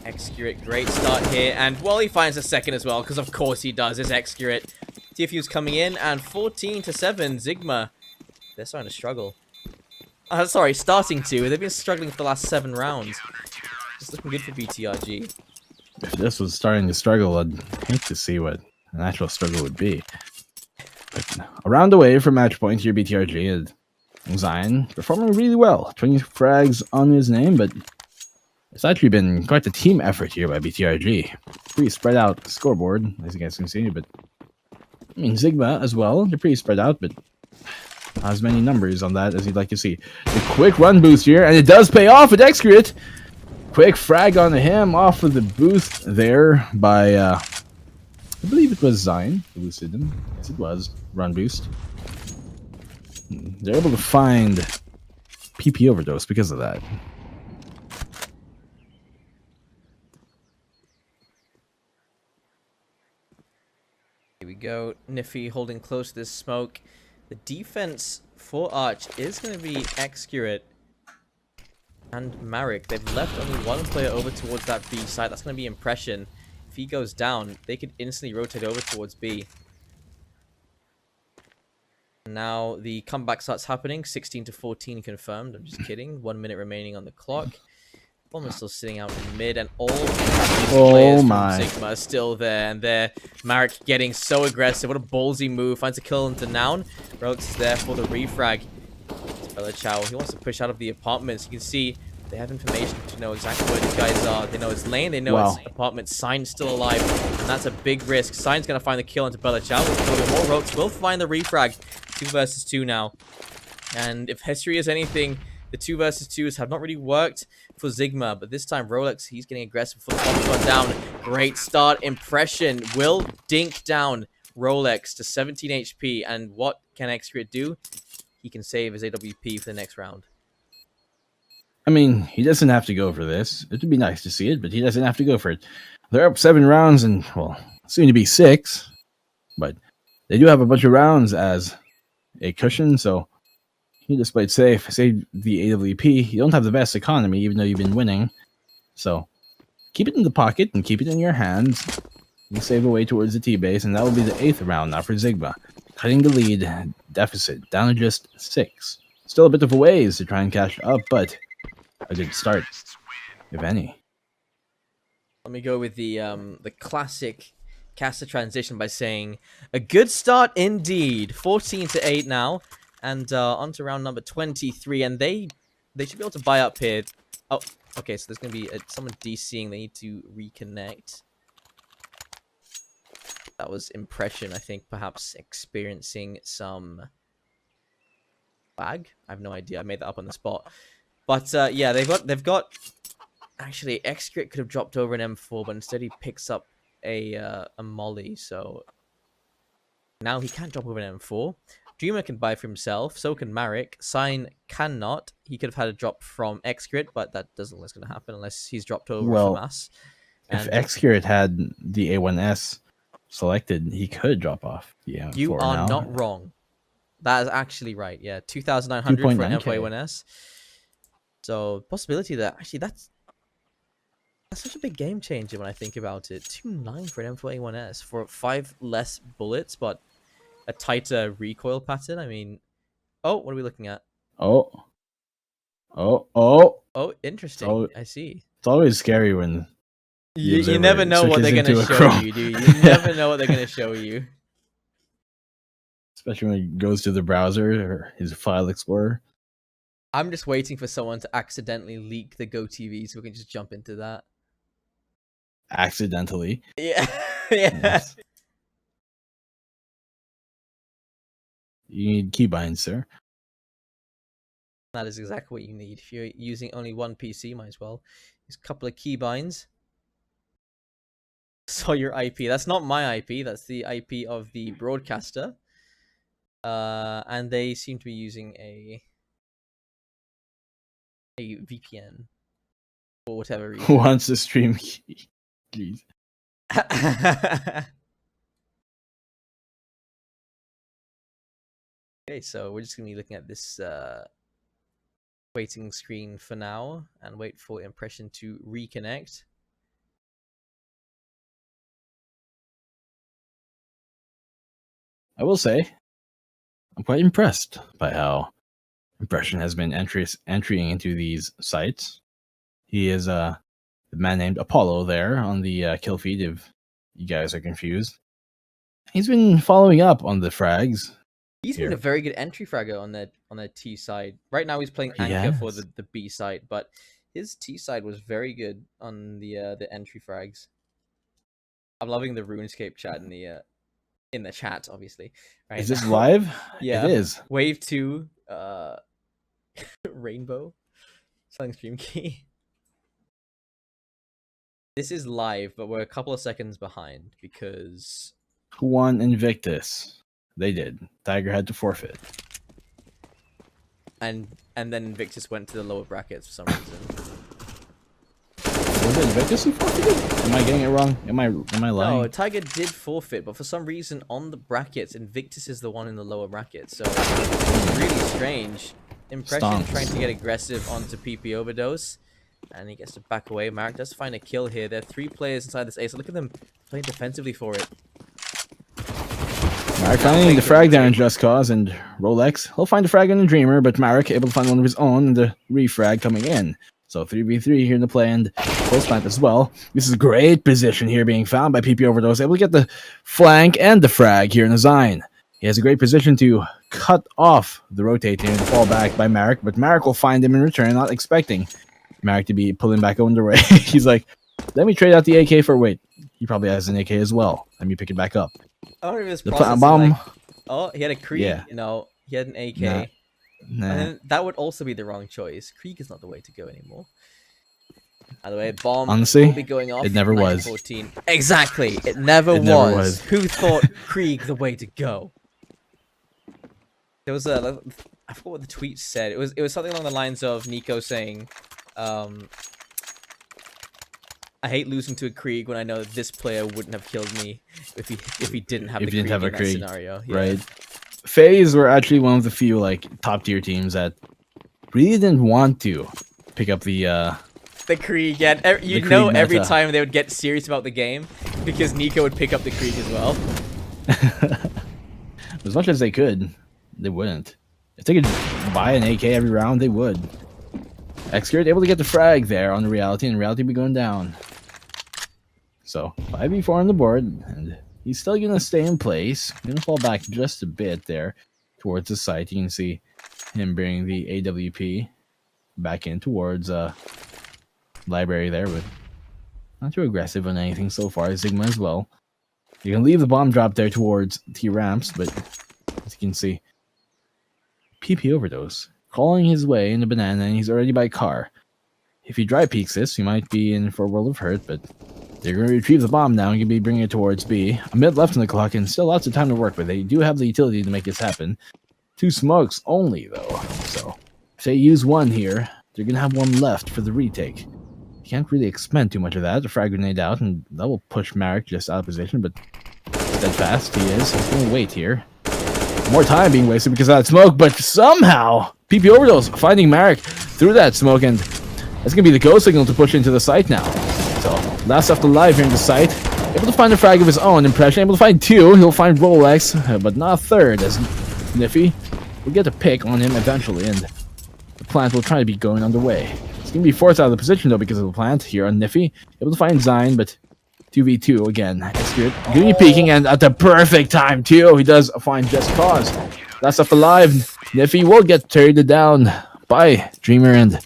Excurate, great start here, and well, he finds a second as well, because of course he does. It's Excurate. TFU's coming in, and 14-7, ZIGMA. They're starting to struggle. Sorry, starting to. They've been struggling for the last 7 rounds. It's looking good for BTRG. If this was starting to struggle, I'd hate to see what an actual struggle would be. But around the way from match point here, BTRG and Zion performing really well. 20 frags on his name, but it's actually been quite a team effort here by BTRG. Pretty spread out scoreboard, as you guys can see, but I mean, ZIGMA as well, they're pretty spread out, but not as many numbers on that as you'd like to see. The quick run boost here, and it does pay off with Excurate. Quick frag on him off of the boost there by, I believe it was Zion who boosted him. Yes, it was. Run boost. They're able to find PP Overdose because of that. Here we go. Niffy holding close to this smoke. The defense for Arch is going to be Excurate and Marek. They've left only one player over towards that B site. That's going to be Impression. If he goes down, they could instantly rotate over towards B. Now the comeback starts happening. 16-14 confirmed. I'm just kidding. 1 minute remaining on the clock. Bomb is still sitting out in mid, and all players from ZIGMA are still there, and there. Marek getting so aggressive. What a ballsy move. Finds a kill into Noun. Rox is there for the refrag. It's Bella Chow. He wants to push out of the apartments. You can see they have information to know exactly where these guys are. They know it's lane. They know it's apartment. Sign's still alive, and that's a big risk. Sign's going to find the kill into Bella Chow. More Rox will find the refrag. 2 versus 2 now. And if history is anything, the 2 versus 2s have not really worked for ZIGMA, but this time Rolex, he's getting aggressive for the bomb's gone down. Great start. Impression will dink down Rolex to 17 HP, and what can Excurate do? He can save his AWP for the next round. I mean, he doesn't have to go for this. It would be nice to see it, but he doesn't have to go for it. They're up 7 rounds, and, well, soon to be 6, but they do have a bunch of rounds as a cushion, so you just played safe, save the AWP. You don't have the best economy, even though you've been winning. So, keep it in the pocket and keep it in your hands. You save away towards the T-base, and that will be the 8th round now for ZIGMA. Cutting the lead deficit down to just 6. Still a bit of a ways to try and catch up, but a good start, if any. Let me go with the classic caster transition by saying, a good start indeed. 14-8 now. And on to round number 23, and they should be able to buy up here. Oh, Okay, so there's going to be someone DCing. They need to reconnect. That was Impression, I think, perhaps experiencing some lag. I have no idea. I made that up on the spot. But yeah, they've got actually Excrit could have dropped over an M4, but instead he picks up a molly. So now he can't drop over an M4. Dreamer can buy for himself, so can Marek. Sign cannot. He could have had a drop from Excrit, but that doesn't look going to happen unless he's dropped over from us. If Excrit had the A1S selected, he could drop off. Yeah, you are now. not wrong. That is actually right. Yeah, 2,900 for an M4A1S. So possibility that actually that's such a big game changer when I think about it. 2.9 for an M4A1S for 5 less bullets, but a tighter recoil pattern. I mean, oh, what are we looking at? Oh, interesting. I see. It's always scary when you never know what they're gonna show you, do you? Never know what they're gonna show you. Especially when he goes to the browser or his file explorer. I'm just waiting for someone to accidentally leak the GoTV so we can just jump into that. Accidentally. Yeah. Yeah. Yes. You need keybinds, sir. That is exactly what you need. If you're using only one PC, might as well use a couple of keybinds. So your IP. That's not my IP. That's the IP of the broadcaster. And they seem to be using a VPN for whatever reason. Who wants to stream key? Jeez. Okay, so we're just gonna be looking at this waiting screen for now and wait for Impression to reconnect. I will say, I'm quite impressed by how Impression has been entering into these sites. He is the man named Apollo there on the kill feed, if you guys are confused. He's been following up on the frags. He's been a very good entry fragger on the T side. Right now he's playing Anchor for the B side, but his T side was very good on the entry frags. I'm loving the RuneScape chat in the chat, obviously. Right is this now. Live? Yeah, it is. Wave 2, Rainbow, selling stream key. This is live, but we're a couple of seconds behind because who won Invictus? They did. Tiger had to forfeit. And then Invictus went to the lower brackets for some reason. Was it Invictus who forfeited? Am I getting it wrong? Am I lying? No, Tiger did forfeit, but for some reason on the brackets, Invictus is the one in the lower bracket. So it's really strange. Impression trying to get aggressive onto PP Overdose. And he gets to back away. Marek does find a kill here. There are 3 players inside this A, so look at them playing defensively for it. Marek finding the frag down in Just Cause and Rolex. He'll find a frag on the Dreamer, but Marek able to find one of his own and the refrag coming in. So 3v3 here in the play and close plant as well. This is a great position here being found by PP Overdose. Able to get the flank and the frag here in the Zine. He has a great position to cut off the rotating and fall back by Marek, but Marek will find him in return, not expecting Marek to be pulling back on the way. He's like, let me trade out the AK for wait. He probably has an AK as well. Let me pick it back up. I don't know if it's bomb. Like, oh, he had a Krieg. Yeah. You know, he had an AK. Nah. And that would also be the wrong choice. Krieg is not the way to go anymore. By the way, bomb honestly will be going off. It never was. 14. Exactly. It never was. Who thought Krieg the way to go? There was a, I forgot what the tweet said. It was something along the lines of Nico saying, I hate losing to a Krieg when I know that this player wouldn't have killed me if he didn't have Krieg in that scenario. Yeah. Right. FaZe were actually one of the few like top tier teams that really didn't want to pick up the Krieg. Yeah, you know every time they would get serious about the game because Nico would pick up the Krieg as well. As much as they could, they wouldn't. If they could buy an AK every round, they would. Excrit able to get the frag there on the Reality, and Reality be going down. So 5v4 on the board, and he's still gonna stay in place. Gonna fall back just a bit there towards the site. You can see him bringing the AWP back in towards library there, but not too aggressive on anything so far. ZIGMA as well. You can leave the bomb drop there towards T-Ramps, but as you can see, PP Overdose calling his way in the banana, and he's already by car. If he dry peeks this, he might be in for a world of hurt, but they're going to retrieve the bomb now and can be bringing it towards B. A minute left on the clock and still lots of time to work with. They do have the utility to make this happen. 2 smokes only, though. So if they use one here, they're going to have one left for the retake. You can't really expend too much of that. A frag grenade out, and that will push Marek just out of position, but steadfast he is. He's going to wait here. More time being wasted because of that smoke, but somehow PP Overdose finding Marek through that smoke, and that's going to be the go signal to push into the site now. So, last left alive here in the site. Able to find a frag of his own impression. Able to find 2. He'll find Rolex, but not a third, as Niffy will get a pick on him eventually, and the plant will try to be going underway. It's going to be forced out of the position, though, because of the plant here on Niffy. Able to find Zine, but 2v2 again. Execute. Going to be peeking, and at the perfect time, too. He does find Just Cause. Last left alive. Niffy will get turned down by Dreamer, and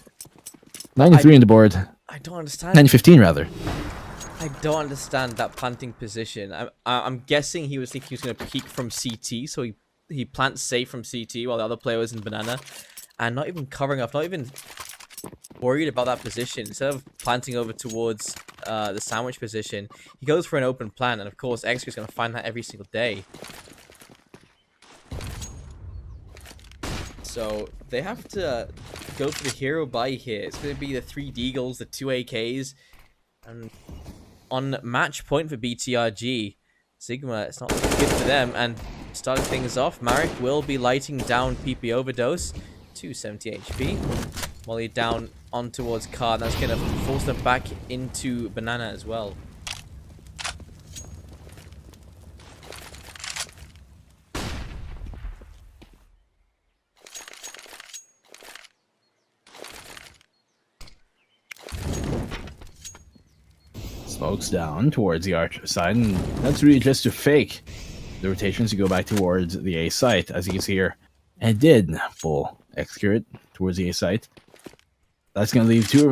93 on the board. I don't understand. 9-15 rather. I don't understand that planting position. I'm guessing he was thinking he was going to peek from CT, so he plants safe from CT while the other player was in banana, and not even covering up, not even worried about that position. Instead of planting over towards the sandwich position, he goes for an open plant, and of course X is going to find that every single day. So they have to go for the hero buy here. It's going to be the 3 Deagles, the 2 AKs, and on match point for BTRG, ZIGMA, it's not looking good for them. And starting things off, Marek will be lighting down PP Overdose, 270 HP. Molly down on towards car. That's going to force them back into banana as well. Smokes down towards the arch side, and that's really just to fake the rotations to go back towards the A site, as you can see here. And it did pull Execute towards the A site. That's going to leave 2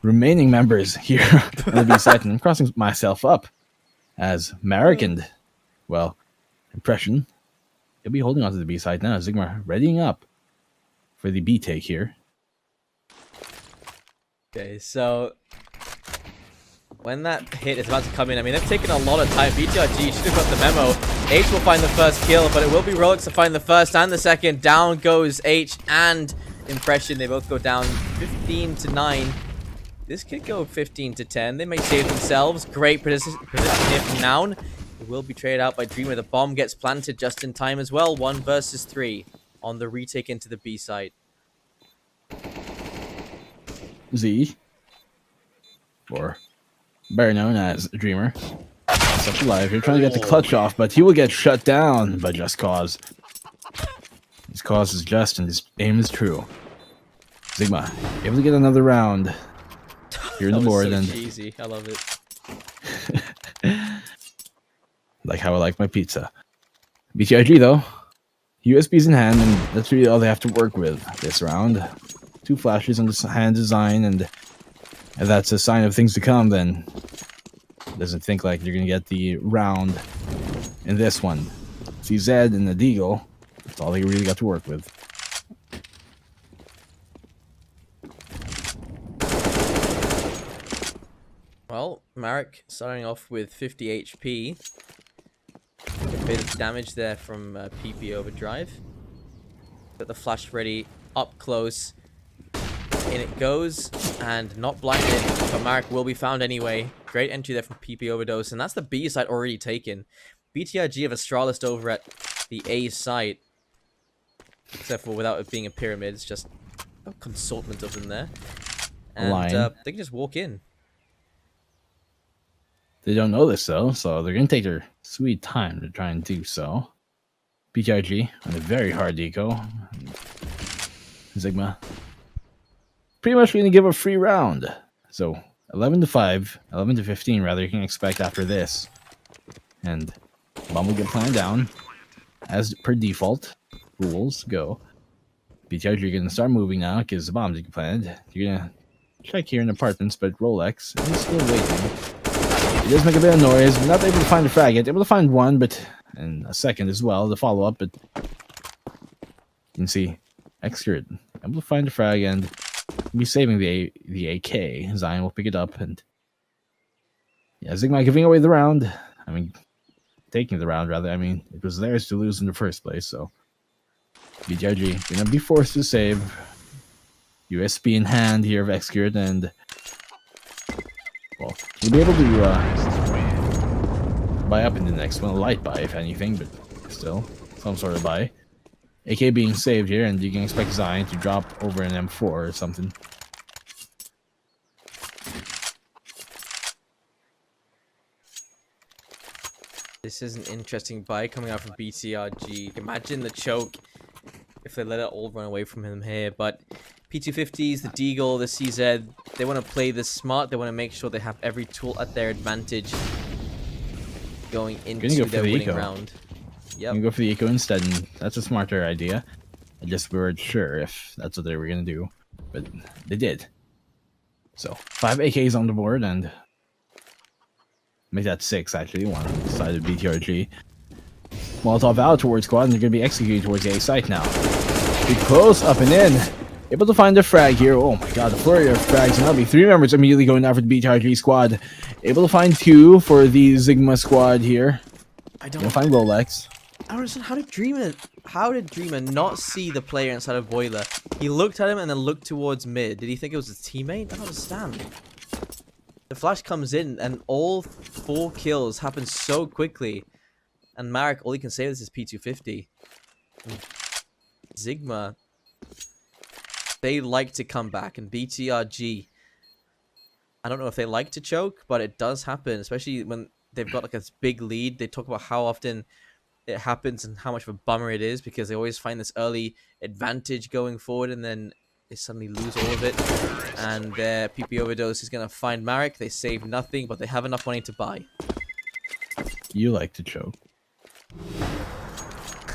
remaining members here on the B site, and I'm crossing myself up as Marek and, well, Impression. He'll be holding on to the B site now. ZIGMA readying up for the B take here. Okay, so when that hit is about to come in, I mean, they've taken a lot of time. BTRG should have got the memo. H will find the first kill, but it will be Rolex to find the first and the second. Down goes H and Impression. They both go down 15-9. This could go 15-10. They may save themselves. Great position here from Noun. It will be traded out by Dreamer. The bomb gets planted just in time as well. 1 versus 3 on the retake into the B site. Z, or better known as Dreamer, such alive here, trying to get the clutch off, but he will get shut down by Just Cause. His cause is just, and his aim is true. ZIGMA able to get another round here in the board, so and cheesy. I love it. like how I like my pizza. BTRG though, USBs in hand, and that's really all they have to work with this round. 2 flashes on the hand design, and if that's a sign of things to come, then it doesn't think like you're gonna get the round in this one. CZ and the Deagle, that's all they really got to work with. Well, Marek starting off with 50 HP. A bit of damage there from PP Overdrive. Got the flash ready up close. In it goes, and not blinded, but Marek will be found anyway. Great entry there from PP Overdose, and that's the B site already taken. BTRG have Astralis over at the A site, except for without it being a pyramid, it's just a consortment of them there. And they can just walk in. They don't know this though, so they're gonna take their sweet time to try and do so. BTRG on a very hard deco. ZIGMA pretty much going to give a free round. So 11-5, 11-15 rather, you can expect after this. And bomb will get planned down as per default. Rules go. BTRG, you're going to start moving now because the bombs you planned. You're going to check here in apartments, but Rolex is still waiting. He does make a bit of noise, not able to find a frag yet, able to find one, but and a second as well, the follow-up, but you can see Excurate able to find the frag and be saving the AK. Zion will pick it up, and yeah, ZIGMA giving away the round. I mean, taking the round rather. I mean, it was theirs to lose in the first place, so BTRG gonna be forced to save. USP in hand here of Excurate, and well, we'll be able to buy up in the next one, a light buy if anything, but still some sort of buy. AK being saved here, and you can expect Zion to drop over an M4 or something. This is an interesting buy coming out from BTRG. Imagine the choke if they let it all run away from him here, but P250s, the Deagle, the CZ, they want to play this smart. They want to make sure they have every tool at their advantage going into their winning round. Yep. Go for the Eco instead, and that's a smarter idea. I just weren't sure if that's what they were going to do, but they did. So, 5 AKs on the board, and make that 6 actually, one side of BTRG. Molotov out towards squad, and they're going to be executing towards the A site now. Be close, up and in. Able to find the frag here. Oh my god, the flurry of frags. And that'll be 3 members immediately going down for the BTRG squad. Able to find 2 for the ZIGMA squad here. I don't find Rolex. I don't understand how did Dreamer not see the player inside of Boiler? He looked at him and then looked towards mid. Did he think it was his teammate? I don't understand. The flash comes in and all 4 kills happen so quickly. And Marek, all he can say is P250. ZIGMA, they like to come back, and BTRG, I don't know if they like to choke, but it does happen, especially when they've got like a big lead. They talk about how often it happens and how much of a bummer it is, because they always find this early advantage going forward, and then they suddenly lose all of it, and their PP overdose is going to find Marek. They save nothing, but they have enough money to buy. You like to choke.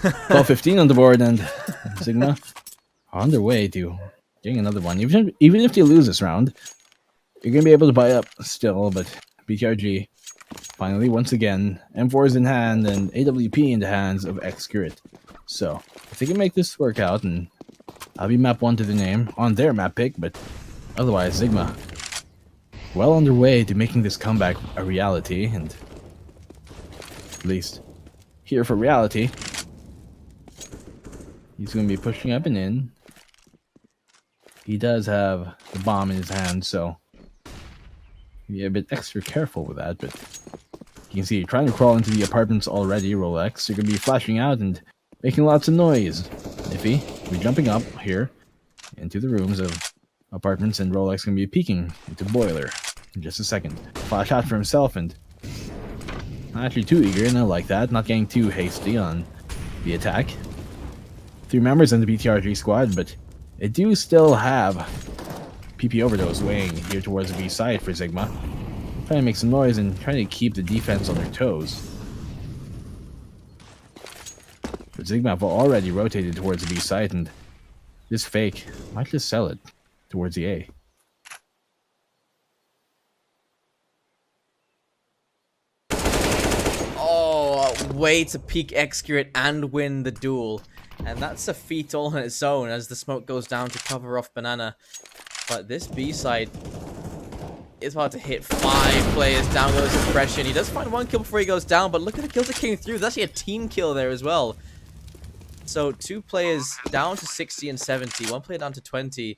12-15 on the board, and ZIGMA on their way to getting another one. Even if they lose this round, you're going to be able to buy up still, but BTRG finally, once again, M4 is in hand and AWP in the hands of Excurate. So, if they can make this work out, and I'll be map 1 to the name on their map pick, but otherwise, ZIGMA well on their way to making this comeback a reality, and at least here for reality. He's going to be pushing up and in. He does have the bomb in his hand, so be a bit extra careful with that, but you can see trying to crawl into the apartments already, Rolex. You're going to be flashing out and making lots of noise. Iffy, we're jumping up here into the rooms of apartments, and Rolex going to be peeking into Boiler in just a second. Flash out for himself, and not actually too eager, and I like that. Not getting too hasty on the attack. 3 members in the BTRG squad, but they do still have PP overdose weighing here towards the B side for ZIGMA. Trying to make some noise and trying to keep the defense on their toes. But ZIGMA have already rotated towards the B side, and this fake might just sell it towards the A. Oh, way to peek Excurate and win the duel. And that's a feat all on its own as the smoke goes down to cover off Banana. But this B side is about to hit 5 players. Down goes Impression. He does find 1 kill before he goes down, but look at the kills that came through. There's actually a team kill there as well. So 2 players down to 60 and 70, 1 player down to 20.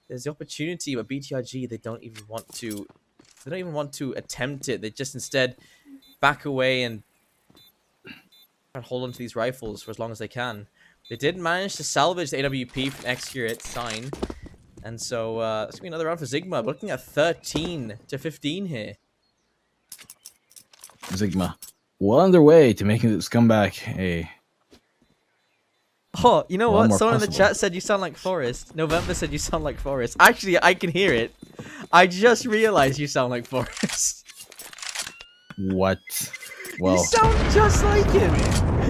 There's the opportunity, but BTRG, they don't even want to attempt it. They just instead back away and hold on to these rifles for as long as they can. They did manage to salvage the AWP from Excurate sign. And so, it's going to be another round for ZIGMA. We're looking at 13-15 here. ZIGMA well on their way to making this comeback a... Oh, you know what? Someone in the chat said you sound like Forrest. November said you sound like Forrest. Actually, I can hear it. I just realized you sound like Forrest. What? Well, you sound just like him.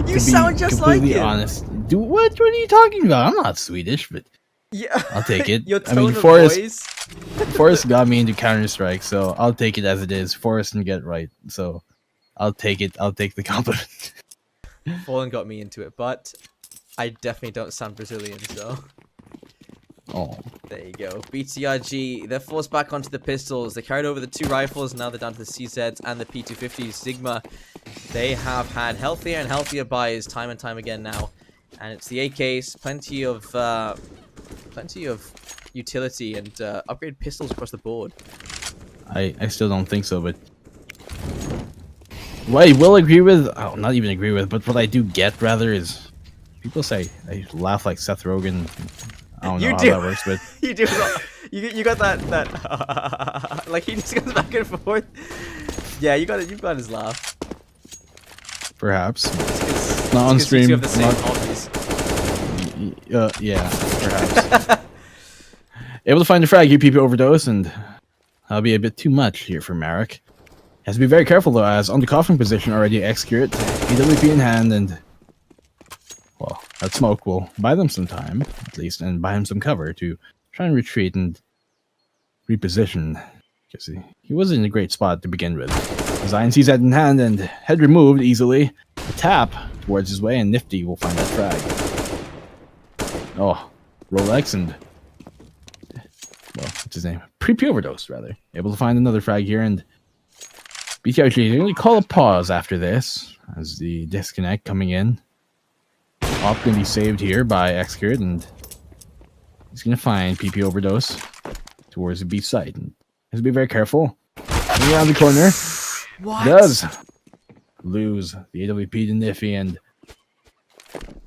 You sound just like him. To be completely honest, what are you talking about? I'm not Swedish, but Yeah, I'll take it. your I mean, tone of voice. Forrest got me into Counter-Strike, so I'll take it as it is. Forrest can get right, so I'll take it. I'll take the compliment. Fallen got me into it, but I definitely don't sound Brazilian, so Oh, there you go. BTRG, they're forced back onto the pistols. They carried over the 2 rifles, now they're down to the CZs and the P250s. ZIGMA, they have had healthier and healthier buys time and time again now. And it's the AKs, plenty of utility and upgraded pistols across the board. I still don't think so, but what I will agree with, oh, not even agree with, but what I do get rather is people say I laugh like Seth Rogen. I don't know how that works, but You do. You got that like he just goes back and forth. Yeah, you got it. You've got his laugh. perhaps It's not on you stream. have the same Not, hobbies. yeah, perhaps. Able to find the frag, UPP overdose, and that'll be a bit too much here for Marek. Has to be very careful though, as on the coughing position already execute, AWP in hand, and well, that smoke will buy them some time, at least, and buy him some cover to try and retreat and reposition. Because he was in a great spot to begin with. Zion sees that in hand and head removed easily. A tap towards his way, and Nifty will find that frag. Oh, Rolex and well, what's his name? Pre-P overdose, rather. Able to find another frag here, and BTRG going to call a pause after this, as the disconnect coming in. Op going to be saved here by Execute, and he's going to find PP overdose towards the B site. And has to be very careful. Going around the corner. What? Does lose the AWP to Niffy, and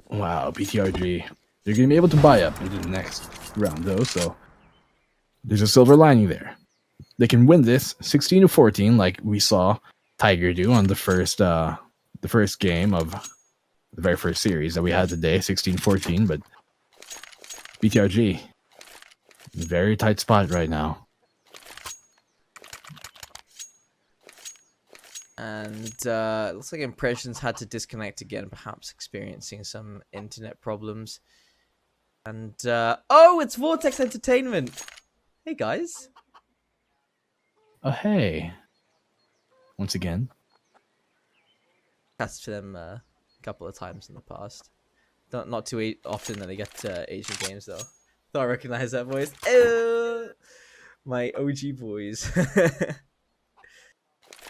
wow, BTRG. They're going to be able to buy up into the next round, though, so there's a silver lining there. They can win this 16-14, like we saw Tiger do on the first game of the very first series that we had today, 16-14. But BTRG, very tight spot right now. And looks like Impressions had to disconnect again, perhaps experiencing some internet problems. And oh, it's Vortex Entertainment. Hey guys. Oh hey, once again. Cast to them a couple of times in the past. Not too often that they get Asian games though. Thought I recognize that voice. My OG boys.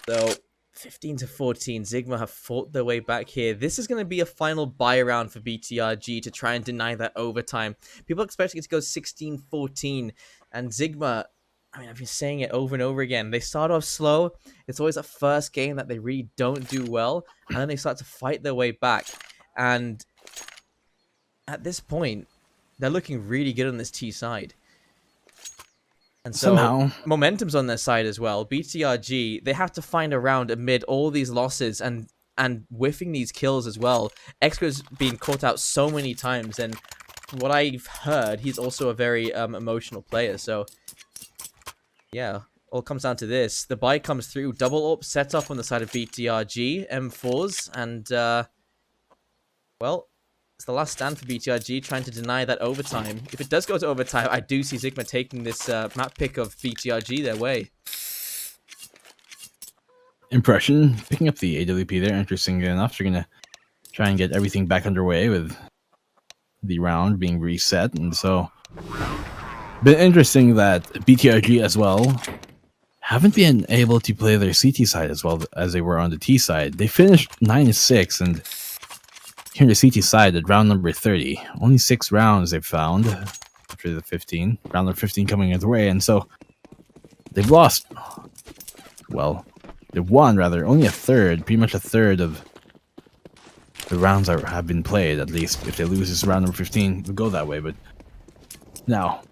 So 15-14, ZIGMA have fought their way back here. This is going to be a final buy round for BTRG to try and deny that overtime. People are expecting it to go 16-14, and ZIGMA, I mean, I've been saying it over and over again. They start off slow. It's always a first game that they really don't do well, and then they start to fight their way back. And at this point, they're looking really good on this T side. And so Somehow momentum's on their side as well. BTRG, they have to find a round amid all these losses and whiffing these kills as well. Exco's been caught out so many times, and from what I've heard, he's also a very emotional player. So yeah, all comes down to this. The buy comes through. Double up set up on the side of BTRG, M4s, and well, it's the last stand for BTRG, trying to deny that overtime. If it does go to overtime, I do see ZIGMA taking this map pick of BTRG their way. Impression picking up the AWP there. Interesting enough, they're gonna try and get everything back underway with the round being reset, and so been interesting that BTRG as well haven't been able to play their CT side as well as they were on the T side. They finished 9-6, and here on the CT side at round number 30, only 6 rounds they've found after the 15. Round number 15 coming their way, and so they've lost. Well, they've won rather only a third, pretty much a third of the rounds that have been played. At least if they lose this round number 15, it would go that way. But now,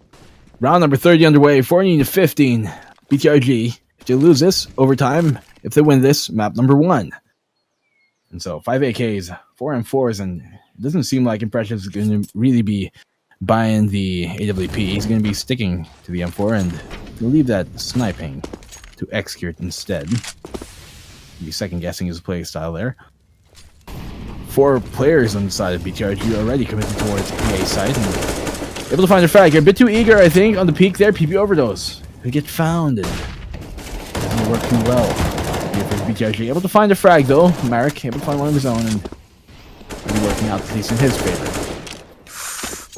round number 30 underway, 14-15. BTRG. If they lose this, overtime. If they win this, map number 1. And so 5 AKs, 4 M4s, and it doesn't seem like Impressions is going to really be buying the AWP. He's going to be sticking to the M4 and leave that sniping to Execute instead. Be second guessing his play style there. 4 players on the side of BTRG already committed towards the A site, and Able to find a frag. A bit too eager, I think, on the peak there. PP overdose. We get found. Doesn't work too well. Here for BTRG. Able to find a frag, though. Marek able to find one of his own, and really working out at least in his favor.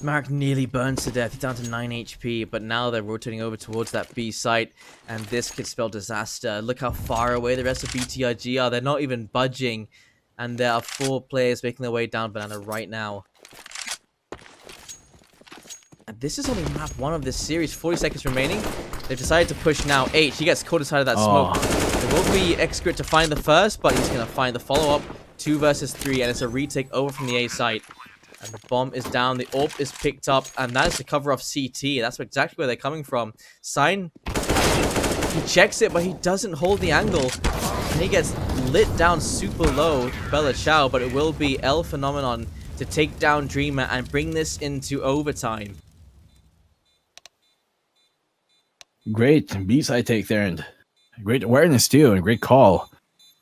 Marek nearly burns to death. He's down to 9 HP, but now they're rotating over towards that B site, and this could spell disaster. Look how far away the rest of BTRG are. They're not even budging, and there are 4 players making their way down Banana right now. And this is only map 1 of this series. 40 seconds remaining. They've decided to push now. H, he gets caught inside of that smoke. There will be Excret to find the first, but he's going to find the follow-up. 2 versus 3, and it's a retake over from the A site. And the bomb is down, the AWP is picked up, and that is to cover off CT. That's exactly where they're coming from. Sign, he checks it, but he doesn't hold the angle. And he gets lit down super low, Bella Ciao, but it will be El Phenomenon to take down Dreamer and bring this into overtime. Great B-side take there, and great awareness too, and great call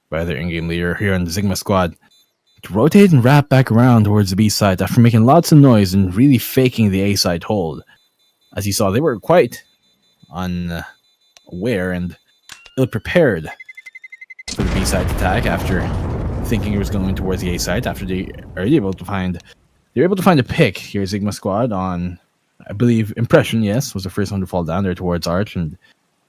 by their in-game leader here on the ZIGMA squad. To rotate and wrap back around towards the B side after making lots of noise and really faking the A side hold. As you saw, they were quite unaware and ill-prepared for the B side attack after thinking it was going towards the A side. After they were able to find a pick here, ZIGMA squad on, I believe, Impression, yes, was the first one to fall down there towards Arch, and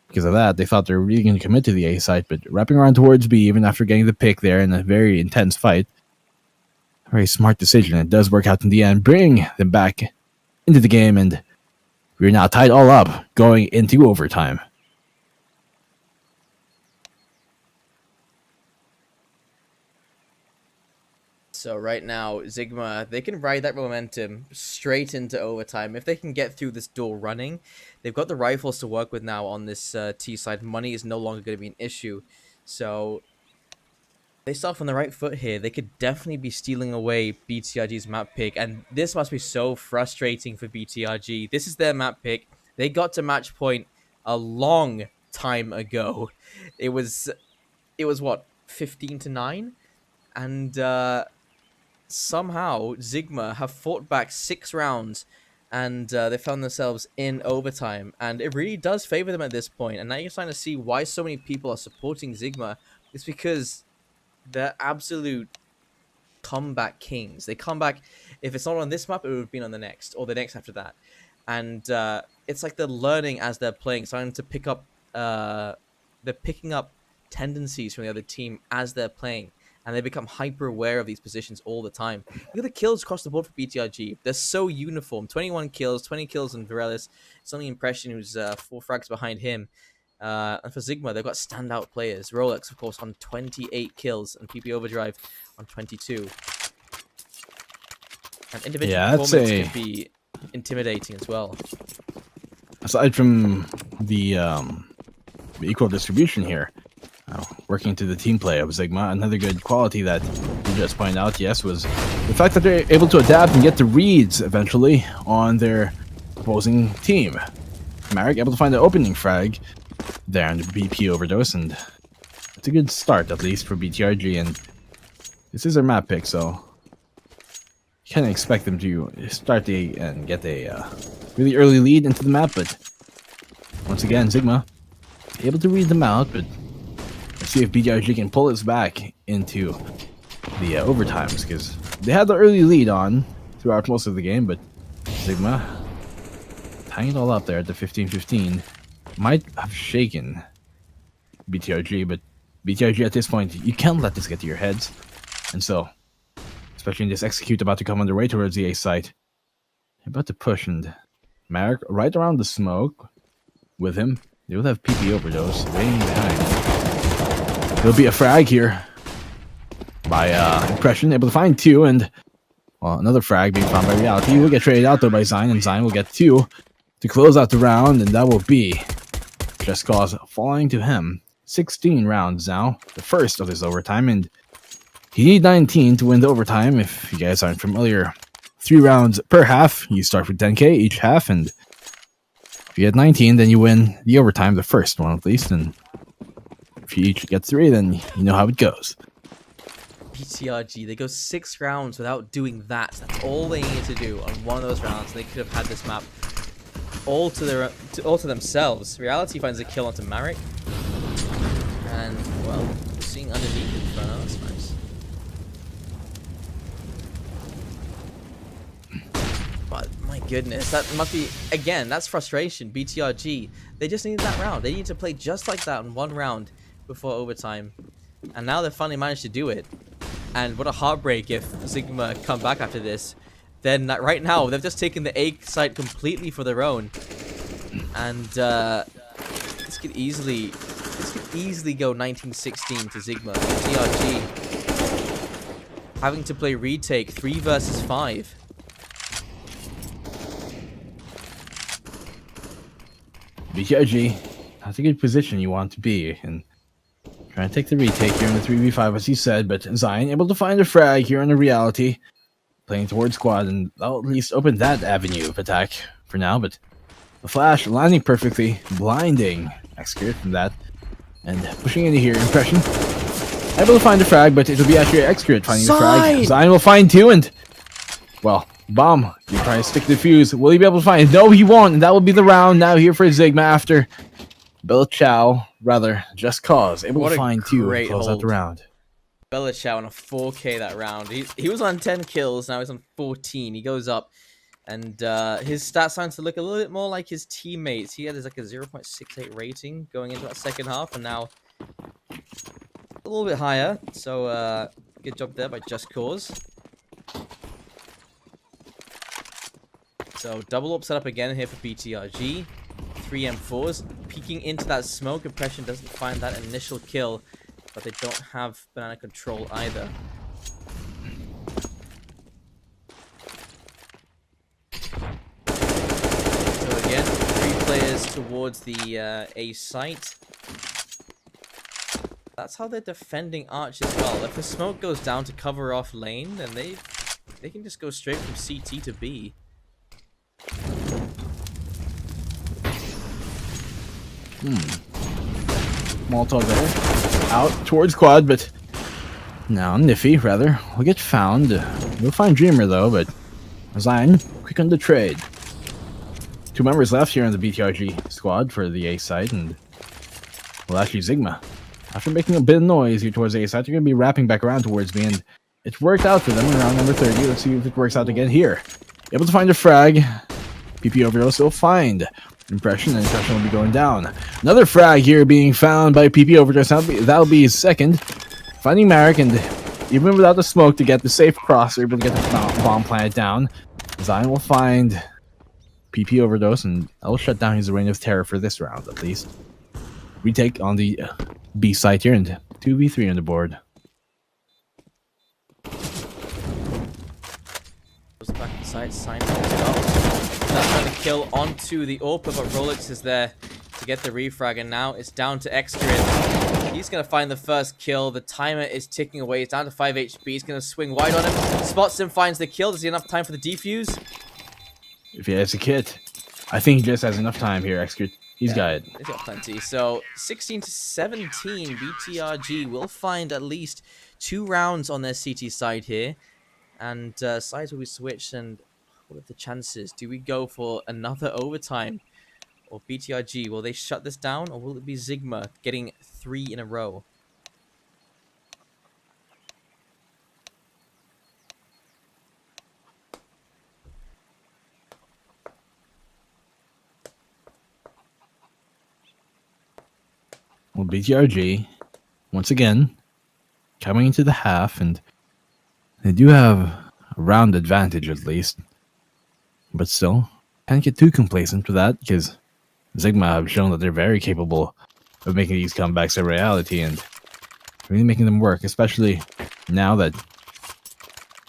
because of that, they thought they were really going to commit to the A side, but wrapping around towards B, even after getting the pick there in a very intense fight. Very smart decision. It does work out in the end, bring them back into the game, and we're now tied all up going into overtime. So right now, ZIGMA, they can ride that momentum straight into overtime. If they can get through this door running, they've got the rifles to work with now on this T side. Money is no longer going to be an issue. So they start from the right foot here. They could definitely be stealing away BTRG's map pick, and this must be so frustrating for BTRG. This is their map pick. They got to match point a long time ago. It was what, 15-9, and somehow ZIGMA have fought back 6 rounds, and they found themselves in overtime, and it really does favor them at this point. And now you're starting to see why so many people are supporting ZIGMA. It's because they're absolute comeback kings. They come back. If it's not on this map, it would have been on the next, or the next after that. And it's like they're learning as they're playing, starting to pick up, they're picking up tendencies from the other team as they're playing, and they become hyper aware of these positions all the time. Look at the kills across the board for BTRG. They're so uniform. 21 kills, 20 kills on Virelis. It's only Impression who's 4 frags behind him. And for ZIGMA, they've got standout players. Rolex, of course, on 28 kills, and PP Overdrive on 22. And individual performance can be intimidating as well. Aside from the equal distribution here, working to the team play of ZIGMA, another good quality that you just pointed out, yes, was the fact that they're able to adapt and get the reads eventually on their opposing team. Marek able to find the opening frag there on the BP overdose, and it's a good start at least for BTRG, and this is their map pick, so you can't expect them to start and get a really early lead into the map, but once again, ZIGMA able to read them out, but let's see if BTRG can pull us back into the overtimes, because they had the early lead on throughout most of the game, but ZIGMA tying it all up there at the 15-15 might have shaken BTRG, but BTRG at this point, you can't let this get to your heads. And so, especially in this execute about to come on their way towards the A site, they're about to push, and Marek right around the smoke with him. They will have PP overdose waiting behind. There'll be a frag here by Impression, able to find 2, and well, another frag being found by Reality. He will get traded out though by Zine, and Zine will get 2 to close out the round, and that will be Just Cause falling to him. 16 rounds now, the first of this overtime, and you need 19 to win the overtime. If you guys aren't familiar, 3 rounds per half. You start with 10k each half, and if you get 19, then you win the overtime, the first one at least, and if you each get 3, then you know how it goes. BTRG. They go 6 rounds without doing that. That's all they needed to do on one of those rounds. They could have had this map all to themselves. Reality finds a kill onto Marek. And, well, we're seeing underneath Inferno. That's nice. But, my goodness, that must be, again, that's frustration. BTRG, they just needed that round. They need to play just like that in one round before overtime. And now they've finally managed to do it. And what a heartbreak if ZIGMA come back after this. Then right now, they've just taken the A site completely for their own. And this could easily go 19-16 to ZIGMA. BTRG having to play retake 3 versus 5. BTRG, that's a good position you want to be in. Trying to take the retake here in the 3v5 as he said, but Zion able to find a frag here on the reality. Playing towards squad, and that'll at least open that avenue of attack for now, but the flash landing perfectly, blinding Execute from that, and pushing into here, Impression. Able to find a frag, but it'll be actually Execute finding the frag. Zion will find 2, and, well, Bomb, you try to stick the fuse. Will he be able to find it? No, he won't, and that will be the round now here for ZIGMA after Just Cause. Able to find 2 and close out the round. Belichow on a 4K that round. He was on 10 kills, now he's on 14. He goes up, and his stats starting to look a little bit more like his teammates. He had like a 0.68 rating going into that second half, and now a little bit higher. So good job there by Just Cause. So double up set up again here for BTRG. 3 M4s peeking into that smoke. Impression doesn't find that initial kill, but they don't have banana control either. So again, 3 players towards the A site. That's how they're defending Arch as well. If the smoke goes down to cover off lane, then they can just go straight from CT to B. Molotov there. Out towards quad, but now Niffy, rather, will get found. We'll find Dreamer, though, but Zion, quick on the trade. 2 members left here on the BTRG squad for the A site, and, well, actually, ZIGMA. After making a bit of noise here towards the A site, they're going to be wrapping back around towards me, and it's worked out for them in round number 30. Let's see if it works out again here. Able to find a frag. PP Overdose will find Impression, and Impression will be going down. Another frag here being found by PP Overdose. That'll be his second. Finding Marek, and even without the smoke to get the safe cross, they're able to get the bomb planted down. Zion will find PP Overdose, and that will shut down his reign of terror for this round, at least. Retake on the B site here, and 2v3 on the board. Back inside, sign that's trying to kill onto the AWP, but Rolex is there to get the refrag, and now it's down to Extrid. He's going to find the first kill. The timer is ticking away. It's down to 5 HP. He's going to swing wide on him. Spots him, finds the kill. Does he have enough time for the defuse? If he has a kit, I think he just has enough time here, Execute. He's got it. He's got plenty. So 16-17, BTRG will find at least 2 rounds on their CT side here. And sides will be switched, and what are the chances? Do we go for another overtime? Or BTRG, will they shut this down? Or will it be ZIGMA getting 3 in a row? Well, BTRG, once again, coming into the half, and they do have a round advantage at least. But still, can't get too complacent with that, because ZIGMA have shown that they're very capable of making these comebacks a reality and really making them work, especially now that,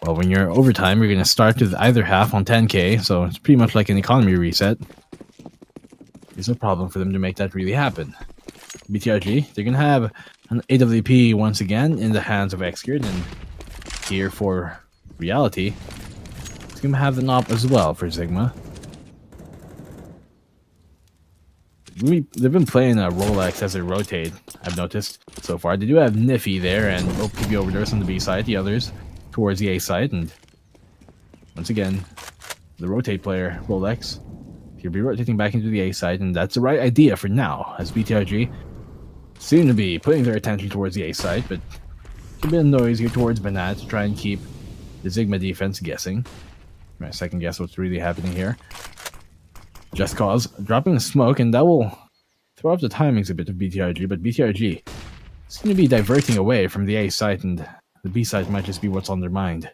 well, when you're overtime, you're going to start with either half on 10k, so it's pretty much like an economy reset. There's no problem for them to make that really happen. BTRG, they're going to have an AWP once again in the hands of Execute, and here for reality, it's going to have the knob as well for ZIGMA. they've been playing Rolex as they rotate, I've noticed so far. They do have Niffy there and OPB Overdose on the B side, the others towards the A side, and once again, the rotate player, Rolex, he'll be rotating back into the A side, and that's the right idea for now, as BTRG seem to be putting their attention towards the A side, but a bit of noise here towards Banana to try and keep the ZIGMA defense guessing. My second guess what's really happening here. Just Cause dropping the smoke, and that will throw off the timings a bit of BTRG, but BTRG seem to be diverting away from the A side, and the B side might just be what's on their mind.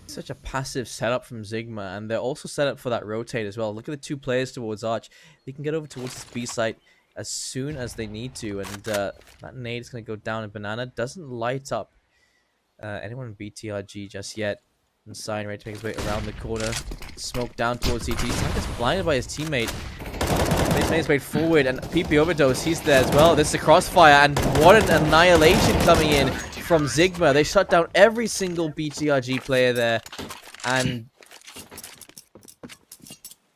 Such a passive setup from ZIGMA, and they're also set up for that rotate as well. Look at the two players towards Arch. They can get over towards this B site as soon as they need to, and that nade is going to go down, and Banana doesn't light up anyone in BTRG just yet. And Sign ready to make his way around the corner. Smoke down towards CT. Sign gets blinded by his teammate. He's made his way forward, and PP Overdose, he's there as well. This is a crossfire, and what an annihilation coming in from ZIGMA. They shut down every single BTRG player there, and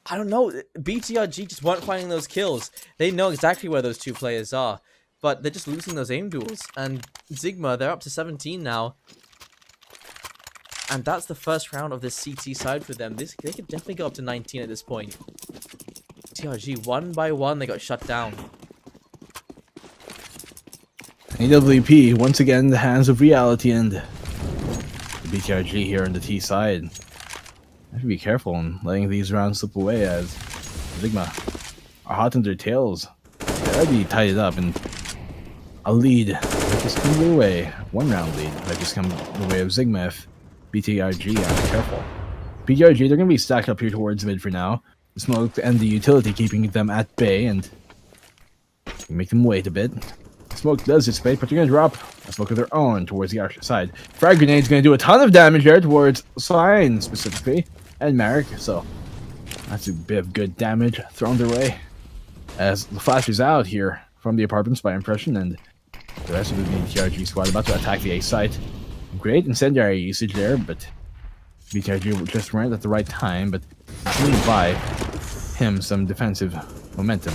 I don't know, BTRG just weren't finding those kills. They know exactly where those two players are, but they're just losing those aim duels. And ZIGMA, they're up to 17 now, and that's the first round of this CT side for them. They could definitely go up to 19 at this point. BTRG, one by one, they got shut down. AWP, once again, the hands of reality, and the BTRG here on the T side. I have to be careful in letting these rounds slip away, as ZIGMA are hot on their tails. They already tied it up, and a lead might just come their way. One round lead might just come the way of ZIGMA if BTRG aren't careful. BTRG, they're going to be stacked up here towards mid for now. The smoke and the utility keeping them at bay, and make them wait a bit. Smoke does dissipate, but they're going to drop a smoke of their own towards the Archer side. Frag Grenade's going to do a ton of damage there towards Sign specifically, and Marek, so that's a bit of good damage thrown their way. As the flash is out here from the apartments by Impression, and the rest of the BTRG squad about to attack the A site. Great incendiary usage there, but BTRG just ran at the right time, but didn't buy him some defensive momentum.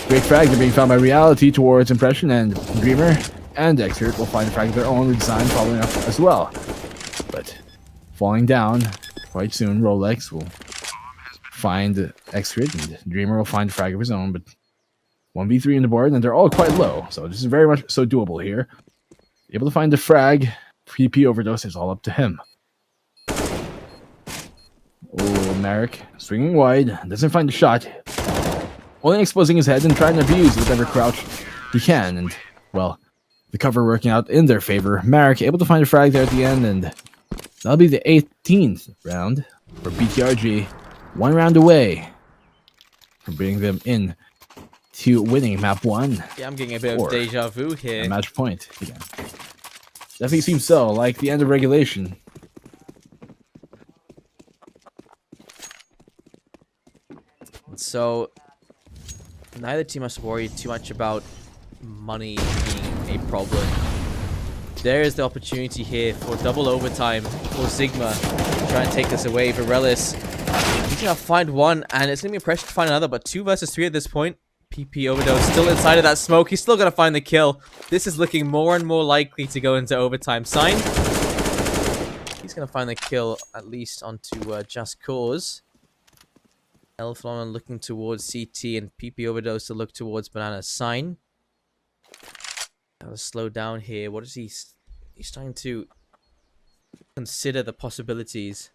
Great frag, they're being found by Reality towards Impression, and Dreamer and Xert will find a frag of their own with Design following up as well. But falling down quite soon, Rolex will find Xert, and Dreamer will find a frag of his own, but 1v3 on the board, and they're all quite low, so this is very much so doable here. Able to find the frag, PP Overdose is all up to him. Oh, Marek swinging wide, doesn't find the shot. Only exposing his head and trying to abuse whatever crouch he can, and, well, the cover working out in their favor. Marek able to find a frag there at the end, and that'll be the 18th round for BTRG. One round away from bringing them in to winning map 1. Yeah, I'm getting a bit of deja vu here. A match point again. Definitely seems so, like the end of regulation. So neither team has to worry too much about money being a problem. There is the opportunity here for double overtime for ZIGMA to try and take this away. Virelis, he's gonna find one, and it's gonna be a pressure to find another, but 2 versus 3 at this point. PP Overdose still inside of that smoke. He's still gonna find the kill. This is looking more and more likely to go into overtime. Sign, he's gonna find the kill, at least onto Just Cause. Elflon looking towards CT, and PP Overdose to look towards Banana. Sign. Gotta slow down here. What is he? He's starting to consider the possibilities.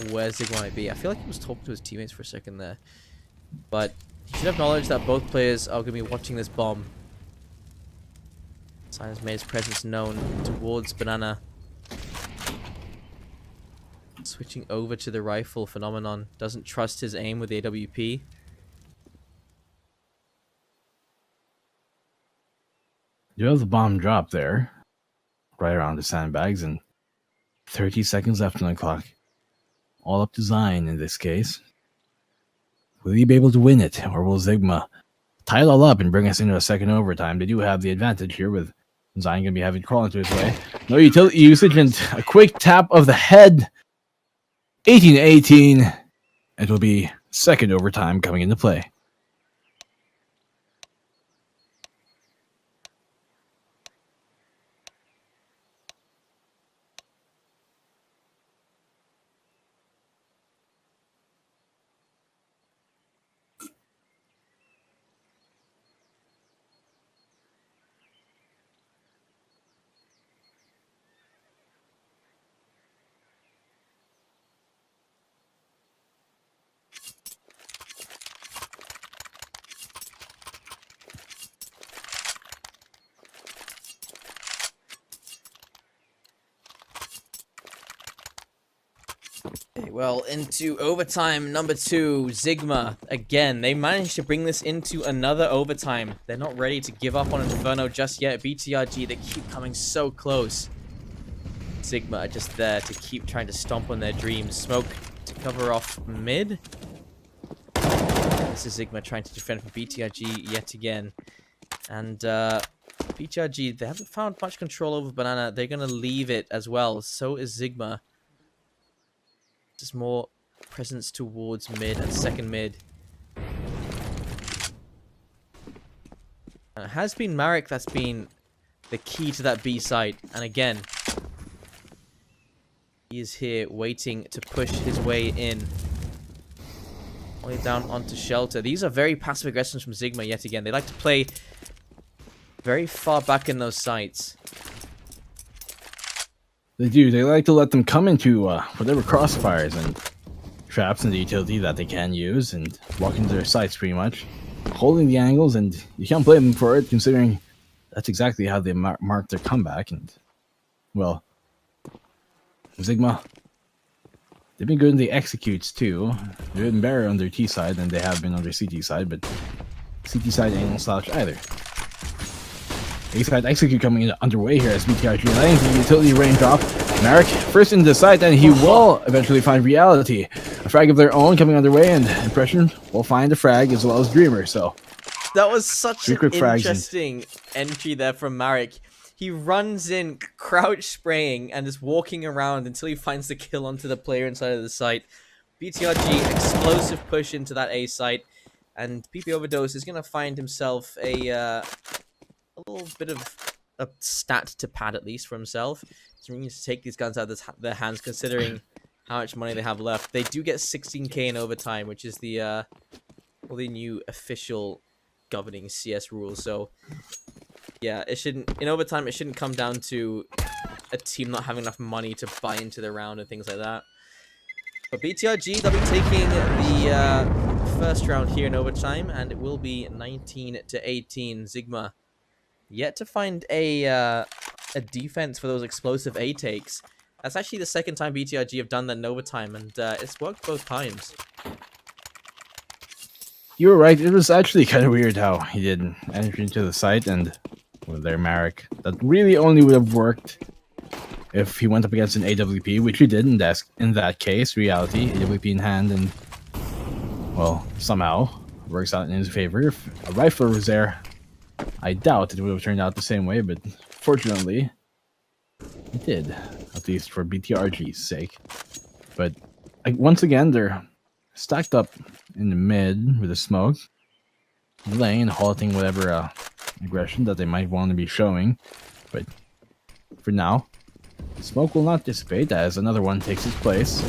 Where ZIGMA might be. I feel like he was talking to his teammates for a second there. But he should have knowledge that both players are going to be watching this bomb. Sign has made his presence known towards Banana. Switching over to the rifle. Phenomenon doesn't trust his aim with the AWP. You have the bomb drop there, right around the sandbags, and 30 seconds left on the clock. All up to Zion in this case. Will he be able to win it, or will ZIGMA tie it all up and bring us into a second overtime? They do have the advantage here, with Zion going to be having to crawl into his way. No utility usage, and a quick tap of the head 18-18. It will be second overtime coming into play. Okay, well, into overtime number 2, ZIGMA. Again, they managed to bring this into another overtime. They're not ready to give up on Inferno just yet. BTRG, they keep coming so close. ZIGMA are just there to keep trying to stomp on their dreams. Smoke to cover off mid. This is ZIGMA trying to defend from BTRG yet again. And BTRG, they haven't found much control over Banana. They're going to leave it as well. So is ZIGMA. Just more presence towards mid and second mid. And it has been Marek that's been the key to that B site. And again, he is here waiting to push his way in. All the way down onto shelter. These are very passive aggressions from ZIGMA yet again. They like to play very far back in those sites. They do. They like to let them come into whatever crossfires and traps and the utility that they can use and walk into their sites pretty much. Holding the angles, and you can't blame them for it considering that's exactly how they mark their comeback. And, well, ZIGMA, they've been good in the executes too. They've been better on their T side than they have been on their CT side, but CT side ain't no slouch either. A-side execute coming in underway here as BTRG letting the utility range drop. Marek first into the site, and he will eventually find reality. A frag of their own coming underway, and Impression will find a frag as well as Dreamer. So that was such an interesting entry there from Marek. He runs in, crouch spraying, and is walking around until he finds the kill onto the player inside of the site. BTRG, explosive push into that A site, and PP Overdose is going to find himself a little bit of a stat to pad, at least, for himself. So we need to take these guns out of their hands, considering how much money they have left. They do get 16k in overtime, which is the new official governing CS rules. So yeah, it shouldn't, in overtime, it shouldn't come down to a team not having enough money to buy into the round and things like that. But BTRG, they'll be taking the first round here in overtime, and it will be 19-18. ZIGMA yet to find a defense for those explosive A takes. That's actually the second time BTRG have done that in overtime, and it's worked both times. You were right. It was actually kind of weird how he did enter into the site, and with their Marek, that really only would have worked if he went up against an AWP, which he did in that case. Reality, AWP in hand, and well, somehow works out in his favor. If a rifler was there, I doubt it would have turned out the same way, but fortunately, it did, at least for BTRG's sake. But once again, they're stacked up in the mid with the smoke, delaying and halting whatever aggression that they might want to be showing. But for now, smoke will not dissipate as another one takes its place.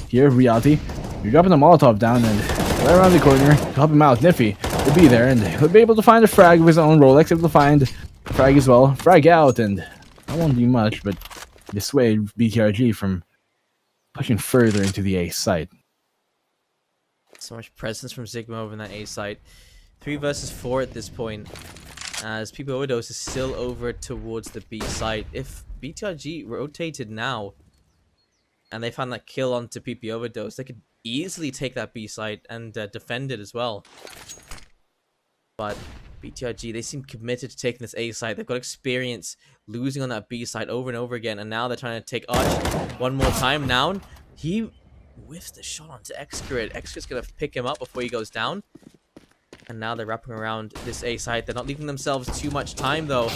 Here, Reality, you're dropping a Molotov down, and right around the corner to help him out, Niffy will be there, and he'll be able to find a frag of his own. Rolex able to find a frag as well. Frag out, and that won't do much, but dissuade BTRG from pushing further into the A site. So much presence from ZIGMA over in that A site. 3 versus 4 at this point, as PP Overdose is still over towards the B site. If BTRG rotated now, and they found that kill onto PP Overdose, they could easily take that B site and defend it as well. But BTRG, they seem committed to taking this A site. They've got experience losing on that B site over and over again, and now they're trying to take Arch one more time. Now, he whiffs the shot onto Excret. Excret's going to pick him up before he goes down. And now they're wrapping around this A site. They're not leaving themselves too much time, though,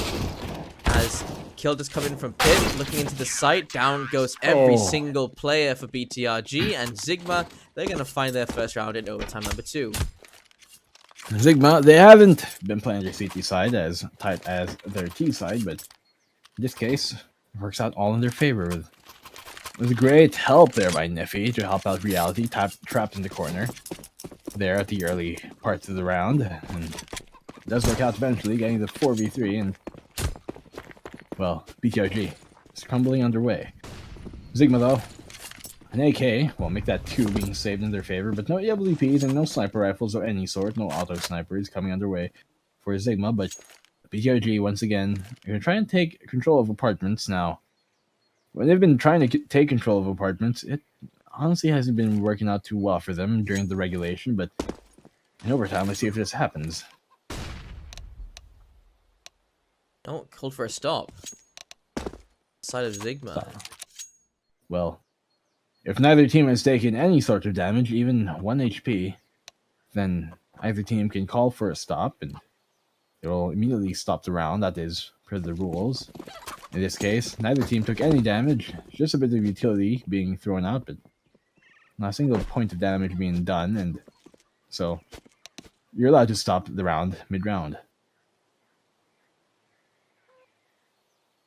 as kill just coming from Pip, looking into the site. Down goes every single player for BTRG, and ZIGMA, they're going to find their first round in overtime number 2. ZIGMA, they haven't been playing their CT side as tight as their T side, but in this case, it works out all in their favor with great help there by Niffy to help out Reality, trapped in the corner there at the early parts of the round, and it does work out eventually, getting the 4v3, and, well, BTRG is crumbling underway. ZIGMA, though, an AK will make that 2 being saved in their favor, but no EWPs and no sniper rifles of any sort, no auto snipers coming underway for ZIGMA, but BTRG, once again, are going to try and take control of apartments now. When they've been trying to take control of apartments, it honestly hasn't been working out too well for them during the regulation, but in overtime, let's see if this happens. Oh, called for a stop. Side of ZIGMA. Well, if neither team has taken any sort of damage, even 1 HP, then either team can call for a stop, and it will immediately stop the round. That is per the rules. In this case, neither team took any damage, just a bit of utility being thrown out, but not a single point of damage being done, and so you're allowed to stop the round mid-round.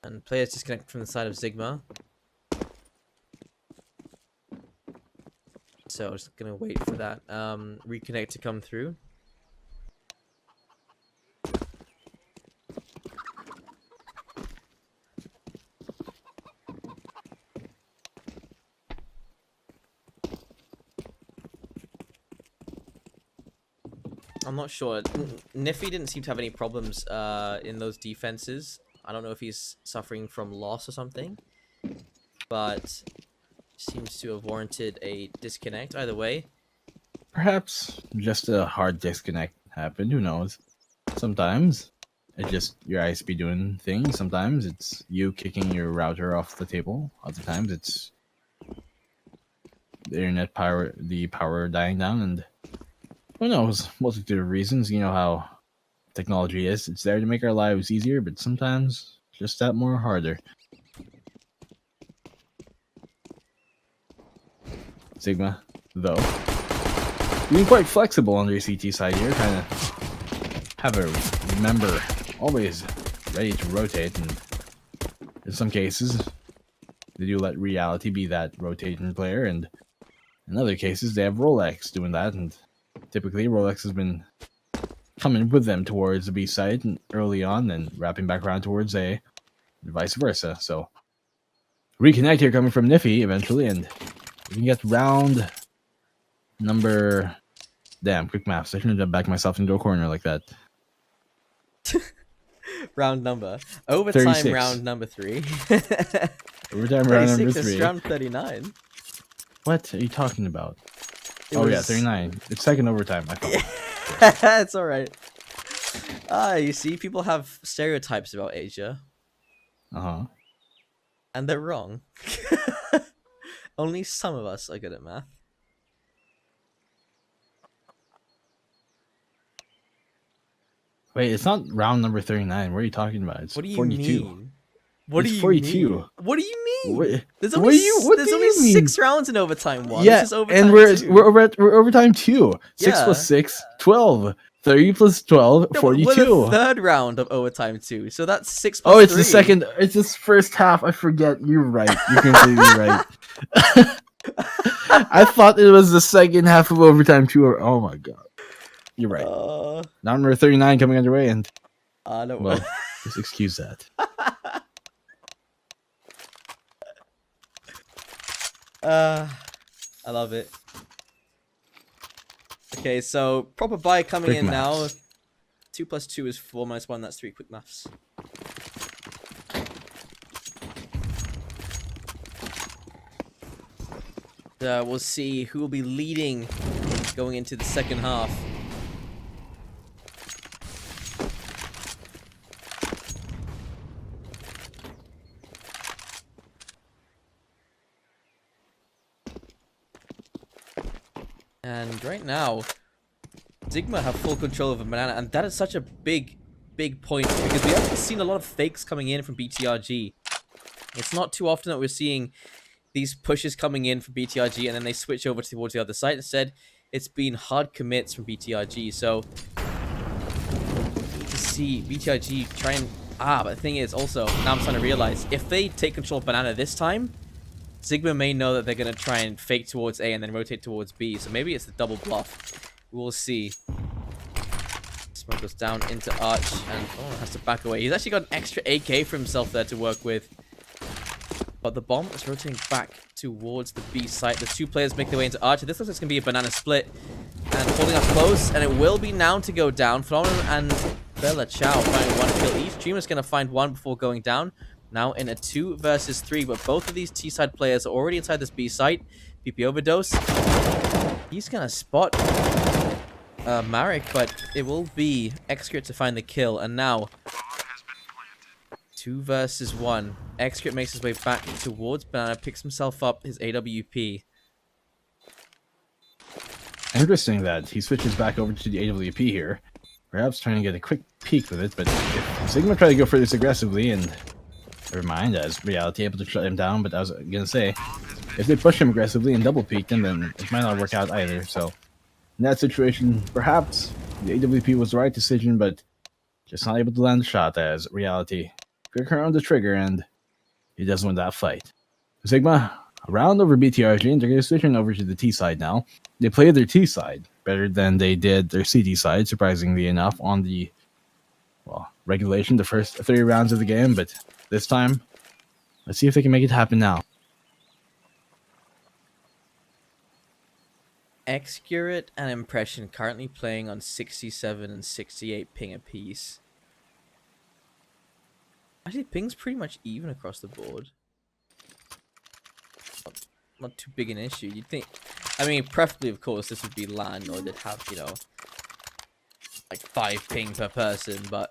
And players disconnect from the side of ZIGMA. So just gonna wait for that reconnect to come through. I'm not sure. Niffy didn't seem to have any problems in those defenses. I don't know if he's suffering from loss or something, but seems to have warranted a disconnect either way. Perhaps just a hard disconnect happened, who knows. Sometimes it's just your ISP doing things, sometimes it's you kicking your router off the table, other times it's the internet power, the power dying down, and who knows, multitude of reasons. You know how technology is, it's there to make our lives easier, but sometimes just that more harder. ZIGMA, though, being quite flexible on their CT side here, kind of have a member always ready to rotate, and in some cases, they do let Reality be that rotating player, and in other cases, they have Rolex doing that, and typically Rolex has been coming with them towards the B side early on, and wrapping back around towards A, and vice versa. So, reconnect here coming from Niffy eventually, and we can get round number... Damn, quick maths. I shouldn't have backed myself into a corner like that. Round number. Overtime 36. round number 3. Overtime round number 3. Is round 39. What are you talking about? It yeah, was... 39. It's second overtime, I thought. Yeah. It's alright. You see, people have stereotypes about Asia. Uh-huh. And they're wrong. Only some of us are good at math. Wait, it's not round number 39. What are you talking about? It's what do you 42. Mean? What it's do you 42. Mean? What do you mean? What, there's only, there's only 6 rounds in overtime 1. Yeah, this is overtime and we're 2. we're overtime 2. 6 plus 6, 12. 30 plus 12, no, 42. We're the third round of overtime 2, so that's 6 plus 3. It's the second. It's this first half. I forget. You're right. You're completely right. I thought it was the second half of overtime 2. Oh my god. You're right. Number 39 coming underway, and no. Well, just excuse that. I love it. Okay, so proper buy coming Quick in maths. now. 2 plus 2 is 4 minus 1. That's 3. Quick maths. We'll see who will be leading going into the second half. And right now, ZIGMA have full control of a banana, and that is such a big big point because we haven't seen a lot of fakes coming in from BTRG. It's not too often that we're seeing these pushes coming in from BTRG and then they switch over towards the other side. Instead, it's been hard commits from BTRG. So, to see BTRG try and... but the thing is also, now I'm starting to realize, if they take control of Banana this time, ZIGMA may know that they're going to try and fake towards A and then rotate towards B. So maybe it's the double bluff. We'll see. Smoke goes down into Arch and has to back away. He's actually got an extra AK for himself there to work with. But the bomb is rotating back towards the B site. The two players make their way into Archer. This looks like it's going to be a Banana split. And holding up close. And it will be now to go down. Phenomenon and Bella Chow finding one kill each. Dreamer's going to find one before going down. Now in a 2 versus 3. But both of these T-side players are already inside this B site. PP overdose. He's going to spot Marek. But it will be Excret to find the kill. And now... 2 versus 1. Excret makes his way back towards Banana, picks himself up his AWP. Interesting that he switches back over to the AWP here. Perhaps trying to get a quick peek with it, but if ZIGMA try to go for this aggressively, and never mind, as Reality able to shut him down, but I was going to say, if they push him aggressively and double peek him, then it might not work out either. So, in that situation, perhaps the AWP was the right decision, but just not able to land the shot as Reality quicker on the trigger, and he doesn't win that fight. ZIGMA, around over BTRG, and they're going to switch over to the T side now. They played their T side better than they did their CD side, surprisingly enough, on the, well, regulation, the first 30 rounds of the game, but this time, let's see if they can make it happen now. Excurate and Impression currently playing on 67 and 68 ping apiece. Actually, ping's pretty much even across the board. Not too big an issue. You'd think... I mean, preferably, of course, this would be LAN, or they'd have, you know, like 5 ping per person, but...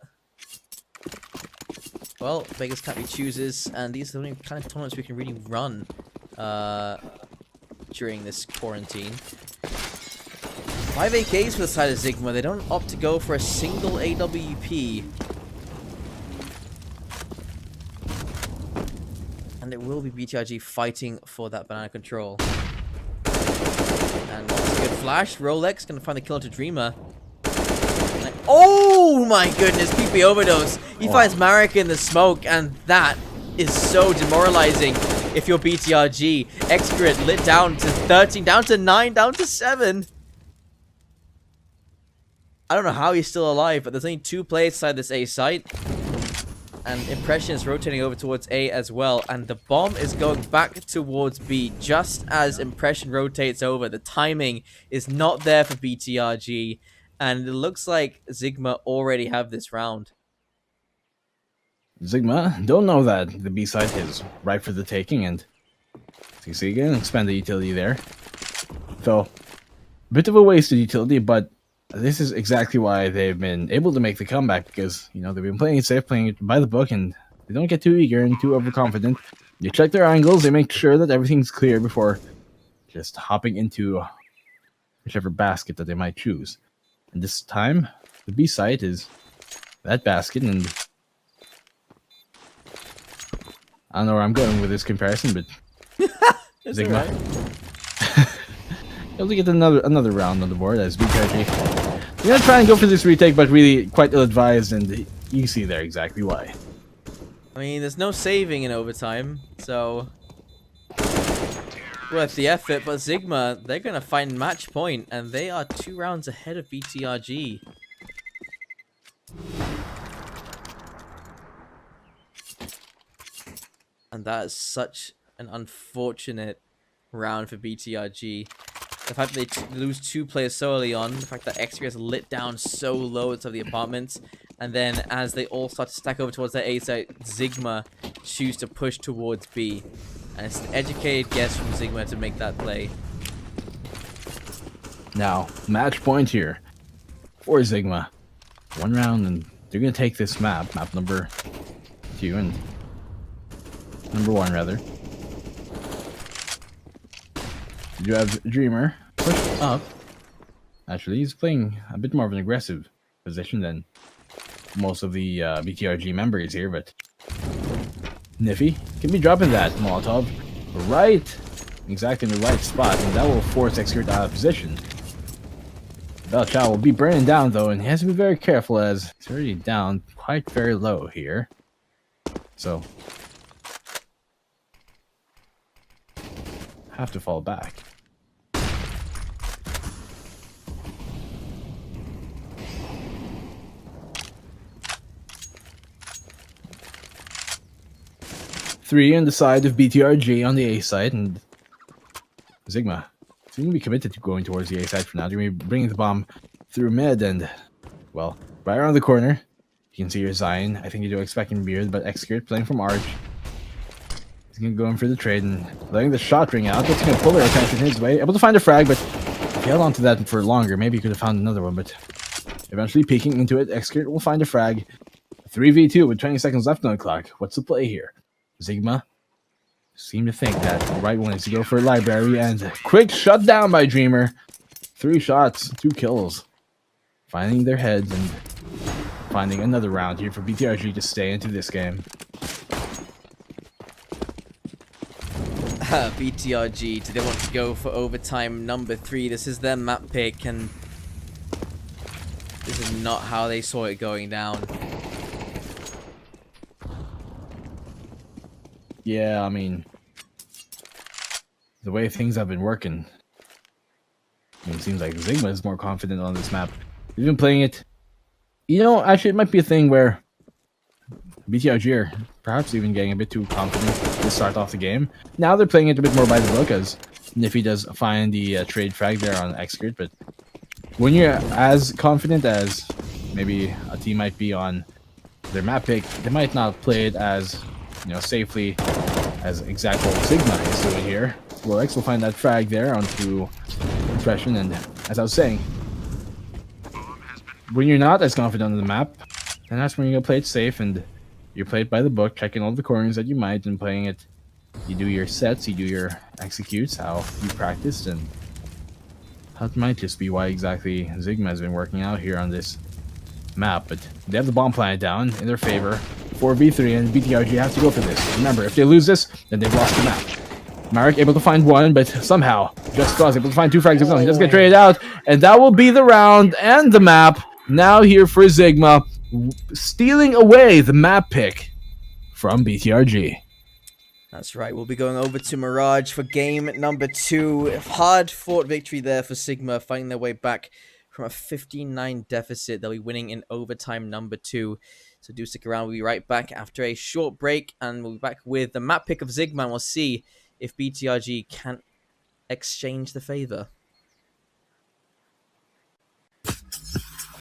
Well, beggars can't be choosers, and these are the only kind of tournaments we can really run during this quarantine. 5 AKs for the side of ZIGMA. They don't opt to go for a single AWP. And it will be BTRG fighting for that Banana control. And that's a good flash. Rolex going to find the kill to Dreamer. And oh my goodness, PP overdose. He finds Marek in the smoke, and that is so demoralizing if you're BTRG. Excret lit down to 13, down to 9, down to 7. I don't know how he's still alive, but there's only 2 players inside this A site. And Impression is rotating over towards A as well. And the bomb is going back towards B just as Impression rotates over. The timing is not there for BTRG. And it looks like ZIGMA already have this round. ZIGMA don't know that the B side is ripe for the taking. And you see again, expand the utility there. So, a bit of a wasted utility, but this is exactly why they've been able to make the comeback, because, you know, they've been playing it safe, playing it by the book, and they don't get too eager and too overconfident. They check their angles, they make sure that everything's clear before just hopping into whichever basket that they might choose. And this time, the B site is that basket, and I don't know where I'm going with this comparison, but ZIGMA. Able to get another round on the board as BTRG. They're gonna try and go for this retake, but really quite ill-advised, and you see there exactly why. I mean, there's no saving in overtime, so worth the effort. But ZIGMA, they're gonna find match point, and they are 2 rounds ahead of BTRG. And that is such an unfortunate round for BTRG. The fact that they lose 2 players so early on, the fact that X3 has lit down so low into the apartments, and then as they all start to stack over towards their A site, ZIGMA choose to push towards B. And it's an educated guess from ZIGMA to make that play. Now, match point here for ZIGMA. 1 round, and they're going to take this map number 2, and number 1 rather. You have Dreamer pushed up. Actually, he's playing a bit more of an aggressive position than most of the BTRG members here, but Nifty can be dropping that Molotov right exactly in the right spot, and that will force Execute out of position. Bell Chow will be burning down though, and he has to be very careful as he's already down quite very low here. So have to fall back. Three on the side of BTRG on the A side, and ZIGMA seems to be committed to going towards the A side for now. They're going to be bringing the bomb through mid, and, well, right around the corner, you can see your Zion. I think you do expecting Beard, but Execute playing from Arch. He's going to go in for the trade and letting the shot ring out. That's going to pull their attention his way. Able to find a frag, but if he held on to that for longer, maybe he could have found another one, but eventually peeking into it, Execute will find a frag. 3v2 with 20 seconds left on the clock. What's the play here? ZIGMA seem to think that the right one is to go for a library, and quick shutdown by Dreamer. 3 shots, 2 kills. Finding their heads and finding another round here for BTRG to stay into this game. BTRG, do they want to go for overtime number 3? This is their map pick, and this is not how they saw it going down. Yeah, I mean, the way things have been working, I mean, it seems like ZIGMA is more confident on this map. They've been playing it. You know, actually, it might be a thing where BTRG are perhaps even getting a bit too confident to start off the game. Now they're playing it a bit more by the book, as Nifty does find the trade frag there on Execute. But when you're as confident as maybe a team might be on their map pick, they might not play it as, you know, safely as exactly what ZIGMA is doing here. Rolex will find that frag there onto Impression, and as I was saying, when you're not as confident on the map, then that's when you're gonna play it safe, and you play it by the book, checking all the corners that you might, and playing it. You do your sets, you do your executes, how you practiced, and that might just be why exactly ZIGMA has been working out here on this map. But they have the bomb planet down in their favor. 4v3, and BTRG have to go for this. Remember, if they lose this, then they've lost the map. Marek able to find one, but somehow Just Cause able to find 2 frags of He does get traded out, and that will be the round and the map. Now here for ZIGMA, stealing away the map pick from BTRG. That's right, we'll be going over to Mirage for game number 2. Hard-fought victory there for Sigma, finding their way back from a 15-9 deficit. They'll be winning in overtime number 2. So do stick around. We'll be right back after a short break, and we'll be back with the map pick of ZIGMA, and we'll see if BTRG can exchange the favor.